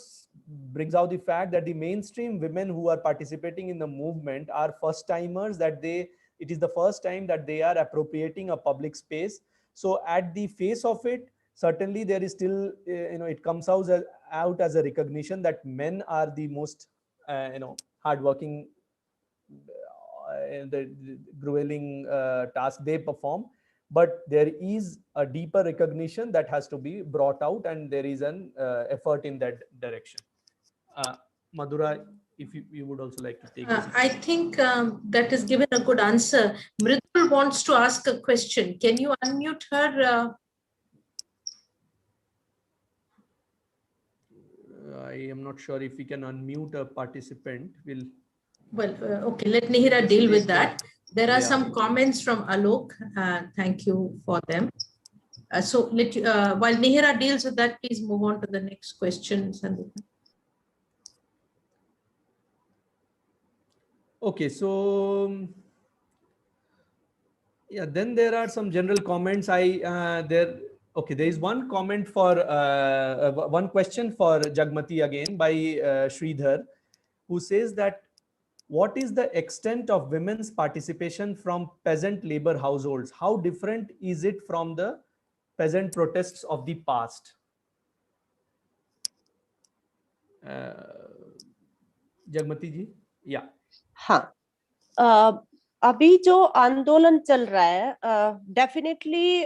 brings out the fact that the mainstream women who are participating in the movement are first timers, that it is the first time that they are appropriating a public space. So at the face of it, certainly there is still, it comes out as a recognition that men are the most, hardworking, the grueling task they perform. But there is a deeper recognition that has to be brought out, and there is an effort in that direction. Madhura, if you would also like to take this. I think that is given a good answer. Mridul wants to ask a question. Can you unmute her? I am not sure if we can unmute a participant. Well, okay, let Nihira deal with that. There are some comments from Alok. Thank you for them. So while Nihira deals with that, please move on to the next question, Sandeep. Okay, so yeah, then there are some general comments. There is one comment for one question for Jagmati again by Sridhar, who says that what is the extent of women's participation from peasant labor households? How different is it from the peasant protests of the past? Jagmati ji, yeah. हाँ, अभी जो आंदोलन चल रहा है definitely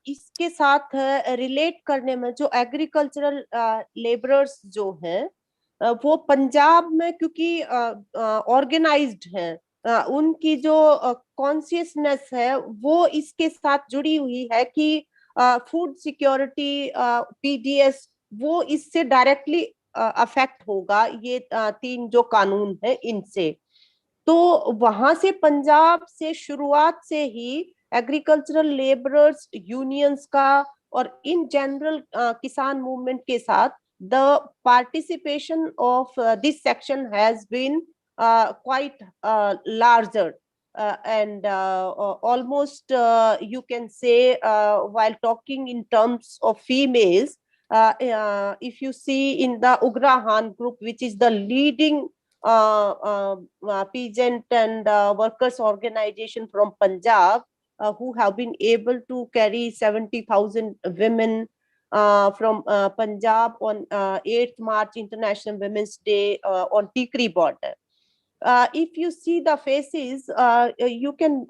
इसके साथ relate करने में जो एग्रीकल्चरल लेबरर्स जो हैं वो पंजाब में क्योंकि ऑर्गेनाइज्ड हैं, उनकी जो कॉन्शियसनेस है वो इसके साथ जुड़ी हुई है कि फूड सिक्योरिटी, पीडीएस, वो इससे डायरेक्टली अफेक्ट होगा, ये 3 जो कानून है इनसे। तो वहां से पंजाब से शुरुआत से ही एग्रीकल्चरल लेबरर्स यूनियंस का और इन जनरल किसान मूवमेंट के साथ the participation of this section has been quite larger and almost you can say while talking in terms of females, if you see in the Ugrahan group, which is the leading peasant and workers organization from Punjab, who have been able to carry 70,000 women from Punjab on 8th March, International Women's Day, on Tikri border. If you see the faces, you can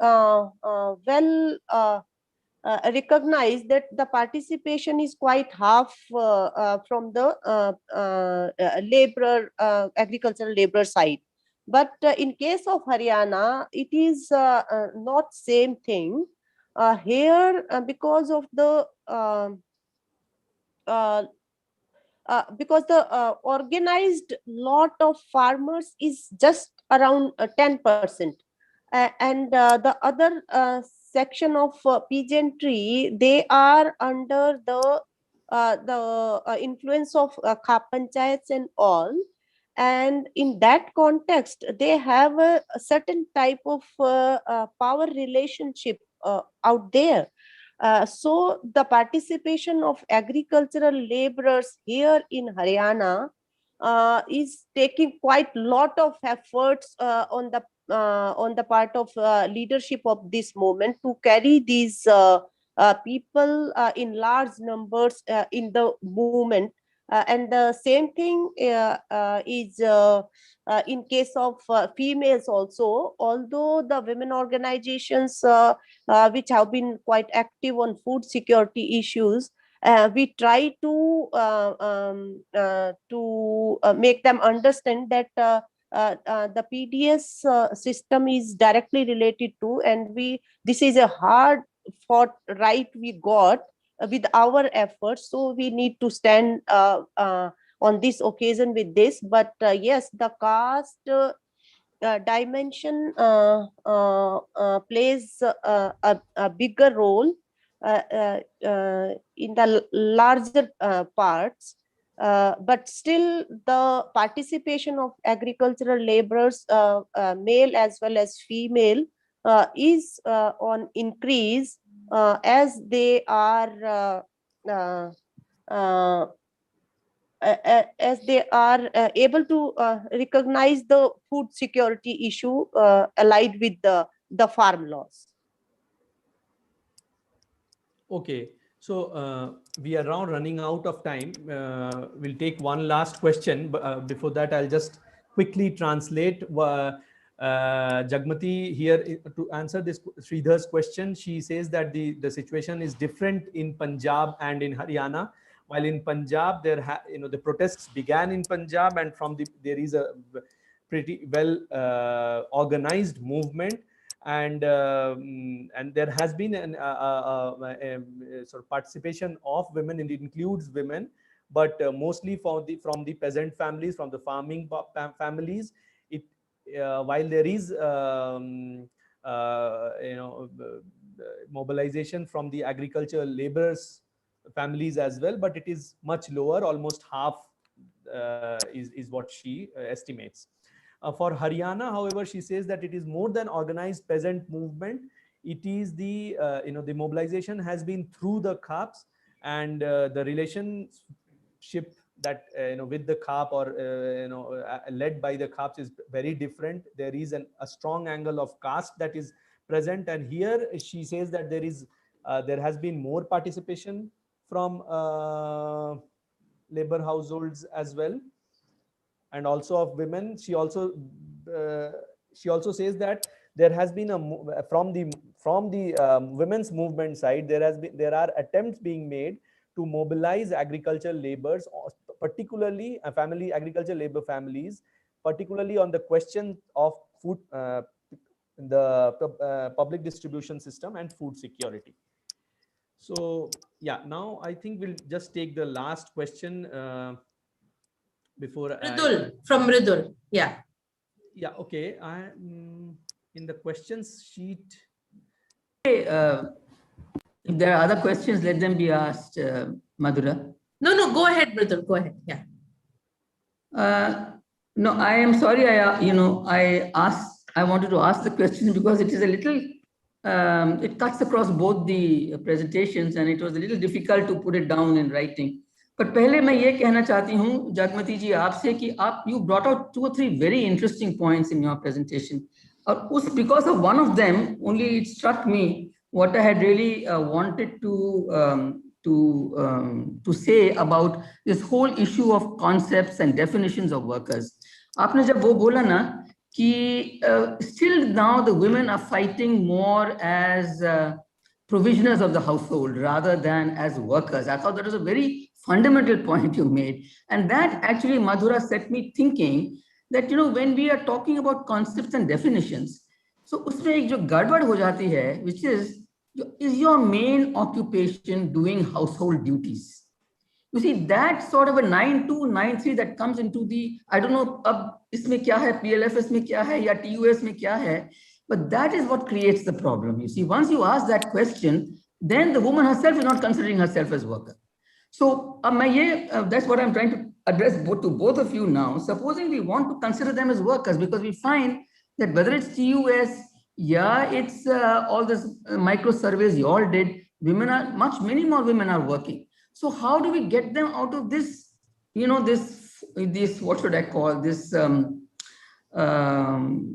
recognize that the participation is quite half from the agricultural labor side. But in case of Haryana, it is not same thing. Here, because of the organized lot of farmers is just around 10%. And the other section of peasantry, they are under the influence of khap panchayats and all. And in that context, they have a certain type of power relationship out there. So the participation of agricultural laborers here in Haryana is taking quite lot of efforts on the part of leadership of this movement to carry these people in large numbers in the movement. And the same thing is in case of females also, although the women organizations which have been quite active on food security issues, we try to make them understand that the PDS system is directly related to, and this is a hard fought right we got with our efforts, so we need to stand on this occasion with this. But yes, the caste dimension plays a bigger role in the larger parts, but still the participation of agricultural laborers, male as well as female, is on increase as they are able to recognize the food security issue allied with the farm laws. Okay, so we are now running out of time. We'll take one last question, but before that, I'll just quickly translate. Jagmati here to answer this Sridhar's question. She says that the situation is different in Punjab and in Haryana. While in Punjab, the protests began in Punjab, and there is a pretty well organized movement, and there has been an sort of participation of women, and it includes women, but mostly from the peasant families, from the farming families. While there is mobilization from the agricultural laborers families as well, but it is much lower, almost half is what she estimates. For Haryana, however, she says that it is more than organized peasant movement. It is the the mobilization has been through the khaps, and the relationship that with the khap or led by the khaps is very different. There is a strong angle of caste that is present, and here she says that there has been more participation from labor households as well, and also of women. She also says that there has been from the women's movement side, there are attempts being made to mobilize agricultural laborers, particularly agricultural labor families, particularly on the question of food, the public distribution system and food security. So yeah, now I think we'll just take the last question before from Mridul. Yeah, okay. In the questions sheet, if there are other questions, let them be asked, Madhura. No, go ahead, Mridul, go ahead. Yeah. No, I am sorry. I wanted to ask the question because it is a little, it cuts across both the presentations, and it was a little difficult to put it down in writing. But पहले मैं ये कहना चाहती हूँ जगमती जी आपसे कि आप you brought out 2 or 3 very interesting points in your presentation. और उस because of one of them only it struck me what I had really wanted to say about this whole issue of concepts and definitions of workers. आपने जब वो बोला ना कि still now the women are fighting more as provisioners of the household rather than as workers. I thought that was a very fundamental point you made. And that actually, Madhura, set me thinking that, you know, when we are talking about concepts and definitions, so उसमें एक जो गड़बड़ हो जाती है, which is your main occupation doing household duties? You see, that sort of a 9-2, 9-3 that comes into the, I don't know, अब इसमें क्या है, PLFS में क्या है, या TUS में क्या है, but that is what creates the problem. You see, once you ask that question, then the woman herself is not considering herself as worker. So that's what I'm trying to address to both of you now. Supposing we want to consider them as workers, because we find that whether it's TUS, it's all this micro surveys you all did, many more women are working. So how do we get them out of this, you know, this what should I call this,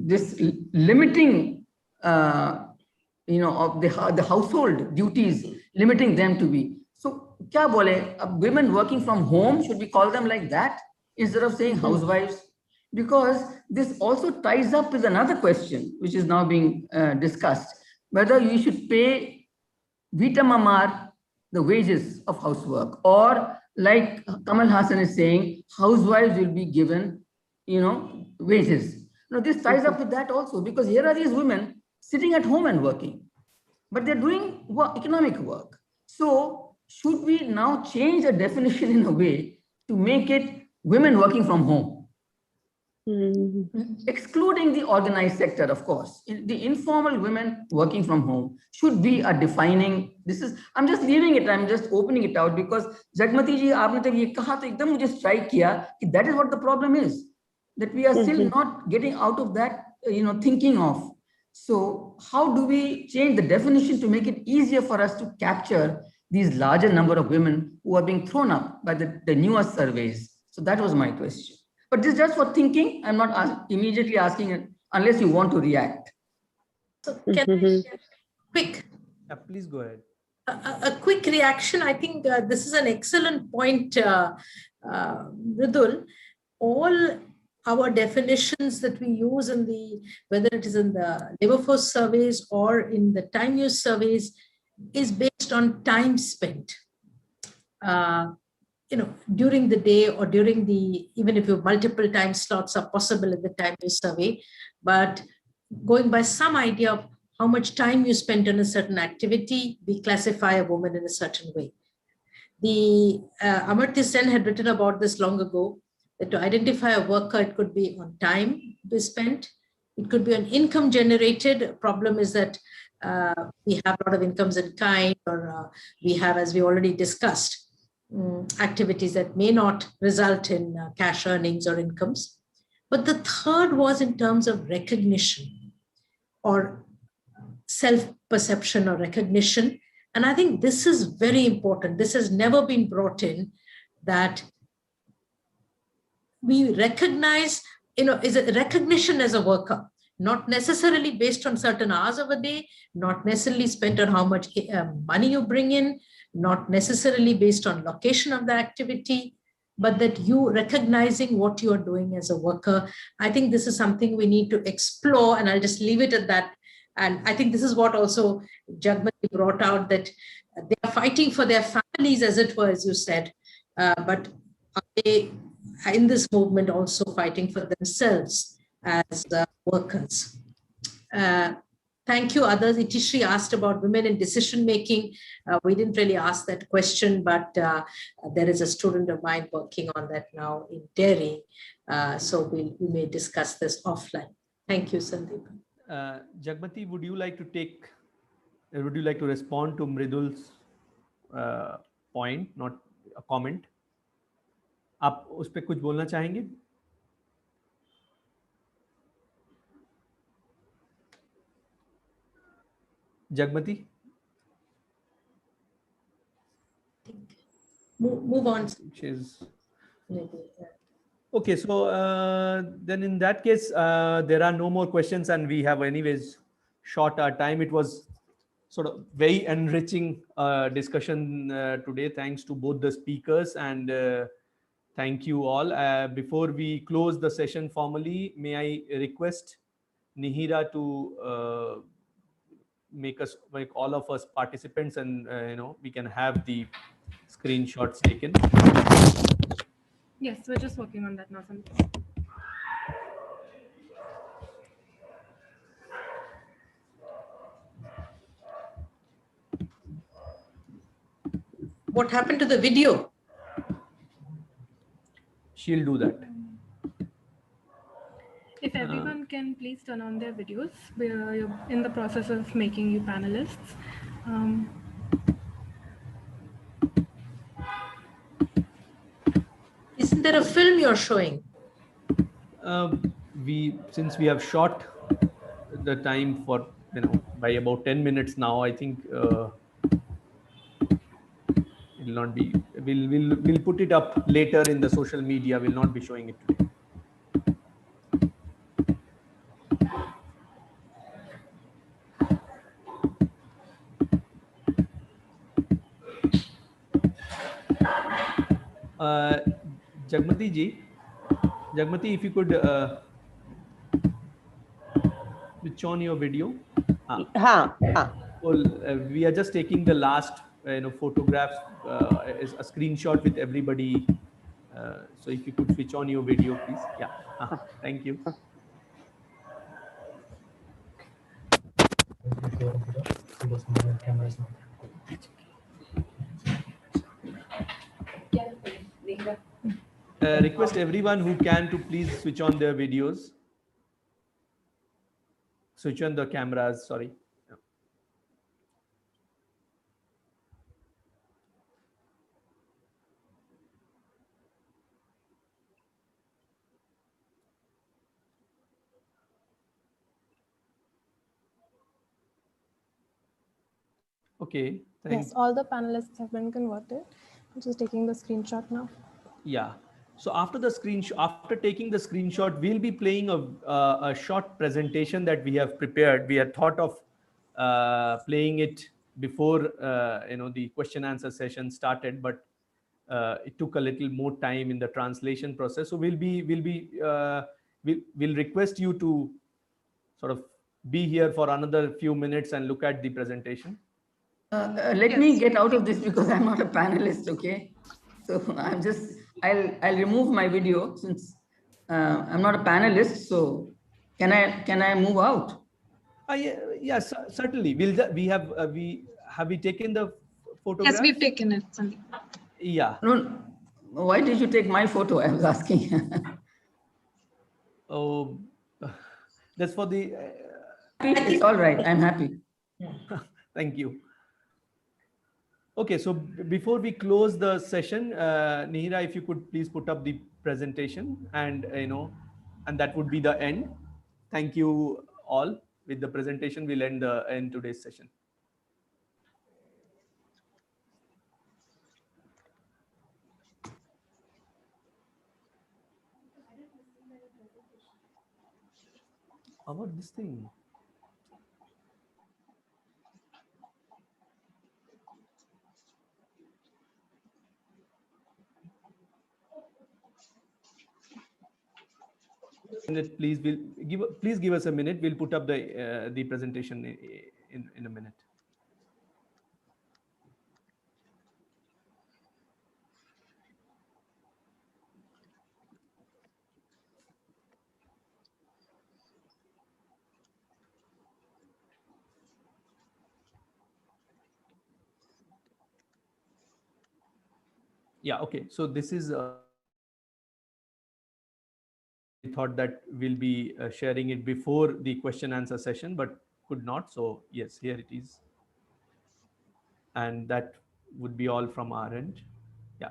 this limiting, you know, of the household duties, limiting them to be. So, kya bole, women working from home, should we call them like that instead of saying housewives? Because this also ties up with another question, which is now being discussed, whether you should pay vita mamar the wages of housework, or like Kamal Hassan is saying, housewives will be given, you know, wages. Now, this ties up with that also, because here are these women sitting at home and working, but they're doing economic work. So should we now change the definition in a way to make it women working from home? Excluding the organized sector, of course. The informal women working from home should be a defining, this is, I'm just leaving it, I'm just opening it out, because Jagmati ji, aapne jab ye kaha to ekdam mujhe strike kiya ki that is what the problem is, that we are still not getting out of that, you know, thinking of. So how do we change the definition to make it easier for us to capture these larger number of women who are being thrown up by the newer surveys? So that was my question. But this is just for thinking. I'm not immediately asking it unless you want to react. So can I share quick? Yeah, please go ahead. A quick reaction. I think this is an excellent point, Mridul. All our definitions that we use in the, whether it is in the labor force surveys or in the time use surveys, is based on time spent. You know, during the day or during the, even if you multiple time slots are possible in the time use survey, but going by some idea of how much time you spent on a certain activity, we classify a woman in a certain way. The Amartya Sen had written about this long ago, that to identify a worker, it could be on time we spent, it could be on income generated. Problem is that we have a lot of incomes in kind, or we have, as we already discussed, activities that may not result in cash earnings or incomes. But the third was in terms of recognition or self-perception or recognition. And I think this is very important. This has never been brought in, that we recognize, you know, is a recognition as a worker, not necessarily based on certain hours of a day, not necessarily spent on how much money you bring in, not necessarily based on location of the activity, but that you recognizing what you are doing as a worker. I think this is something we need to explore, and I'll just leave it at that. And I think this is what also Jagmati brought out, that they are fighting for their families, as it were, as you said, but are they in this movement also fighting for themselves as workers? Thank you, others. Itishri asked about women in decision making. We didn't really ask that question, but there is a student of mine working on that now in Delhi. So we may discuss this offline. Thank you, Sandeep. Jagmati, would you like to respond to Mridul's point, not a comment? आप उस पे कुछ बोलना चाहेंगे? Jagmati? Move on. Which is Maybe, yeah. okay. So then in that case, there are no more questions, and we have anyways short our time. It was sort of very enriching discussion today. Thanks to both the speakers, and thank you all. Before we close the session formally, may I request Nihira to make all of us participants, and we can have the screenshots taken. Yes, we're just working on that now. Sandeep. What happened to the video? She'll do that. If everyone can please turn on their videos, we're in the process of making you panelists. Isn't there a film you're showing? Since we have short the time for by about 10 minutes now, I think it will not be. We'll put it up later in the social media. We'll not be showing it today. Jagmati ji, if you could switch on your video. Well, we are just taking the last photographs, a screenshot with everybody. So if you could switch on your video, please. Yeah. Thank you. Request everyone who can to please switch on their videos. Switch on the cameras, sorry. Okay, thanks. Yes, all the panelists have been converted. I'm just taking the screenshot now. Yeah. So after taking the screenshot, we'll be playing a short presentation that we have prepared. We had thought of playing it before the question answer session started, but it took a little more time in the translation process. So we'll request you to sort of be here for another few minutes and look at the presentation. Let me get out of this because I'm not a panelist, okay? So I'll remove my video since I'm not a panelist. So can I move out? Yes, certainly. Have we taken the photograph? Yes, we've taken it, Sandeep. Yeah. No, why did you take my photo? I was asking. Oh, that's for the. It's all right. I'm happy. Thank you. Okay, so before we close the session, Nihira, if you could please put up the presentation, and and that would be the end. Thank you all. With the presentation, we'll end today's session. How about this thing? Please give us a minute. We'll put up the presentation in a minute. Yeah. Okay. So this is. We thought that we'll be sharing it before the question answer session, but could not. So yes, here it is. And that would be all from our end. Yeah.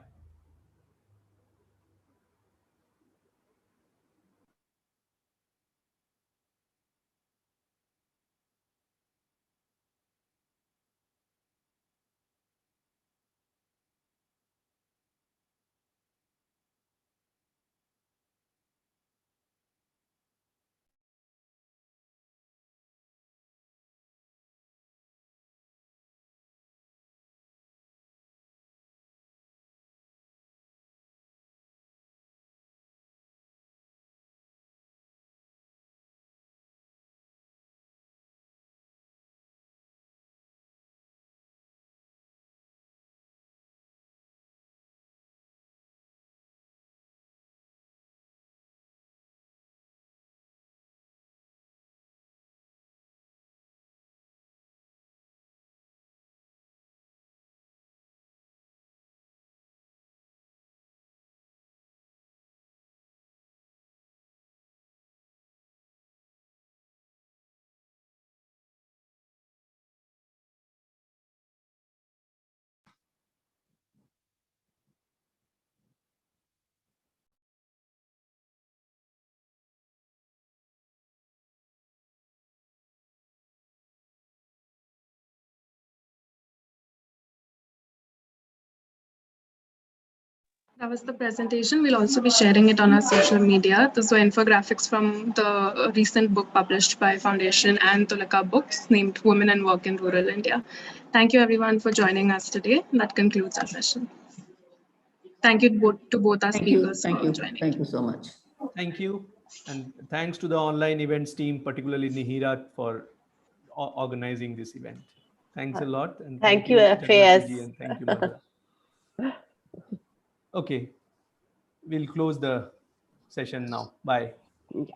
That was the presentation. We'll also be sharing it on our social media. Those were infographics from the recent book published by Foundation and Tulika Books named Women and Work in Rural India. Thank you everyone for joining us today. That concludes our session. Thank you to both our speakers for joining. Thank you so much. Thank you. And thanks to the online events team, particularly Nihira, for organizing this event. Thanks a lot. And thank you, Jagmati ji, FAS. and thank you, Madhura. Okay, we'll close the session now. Bye.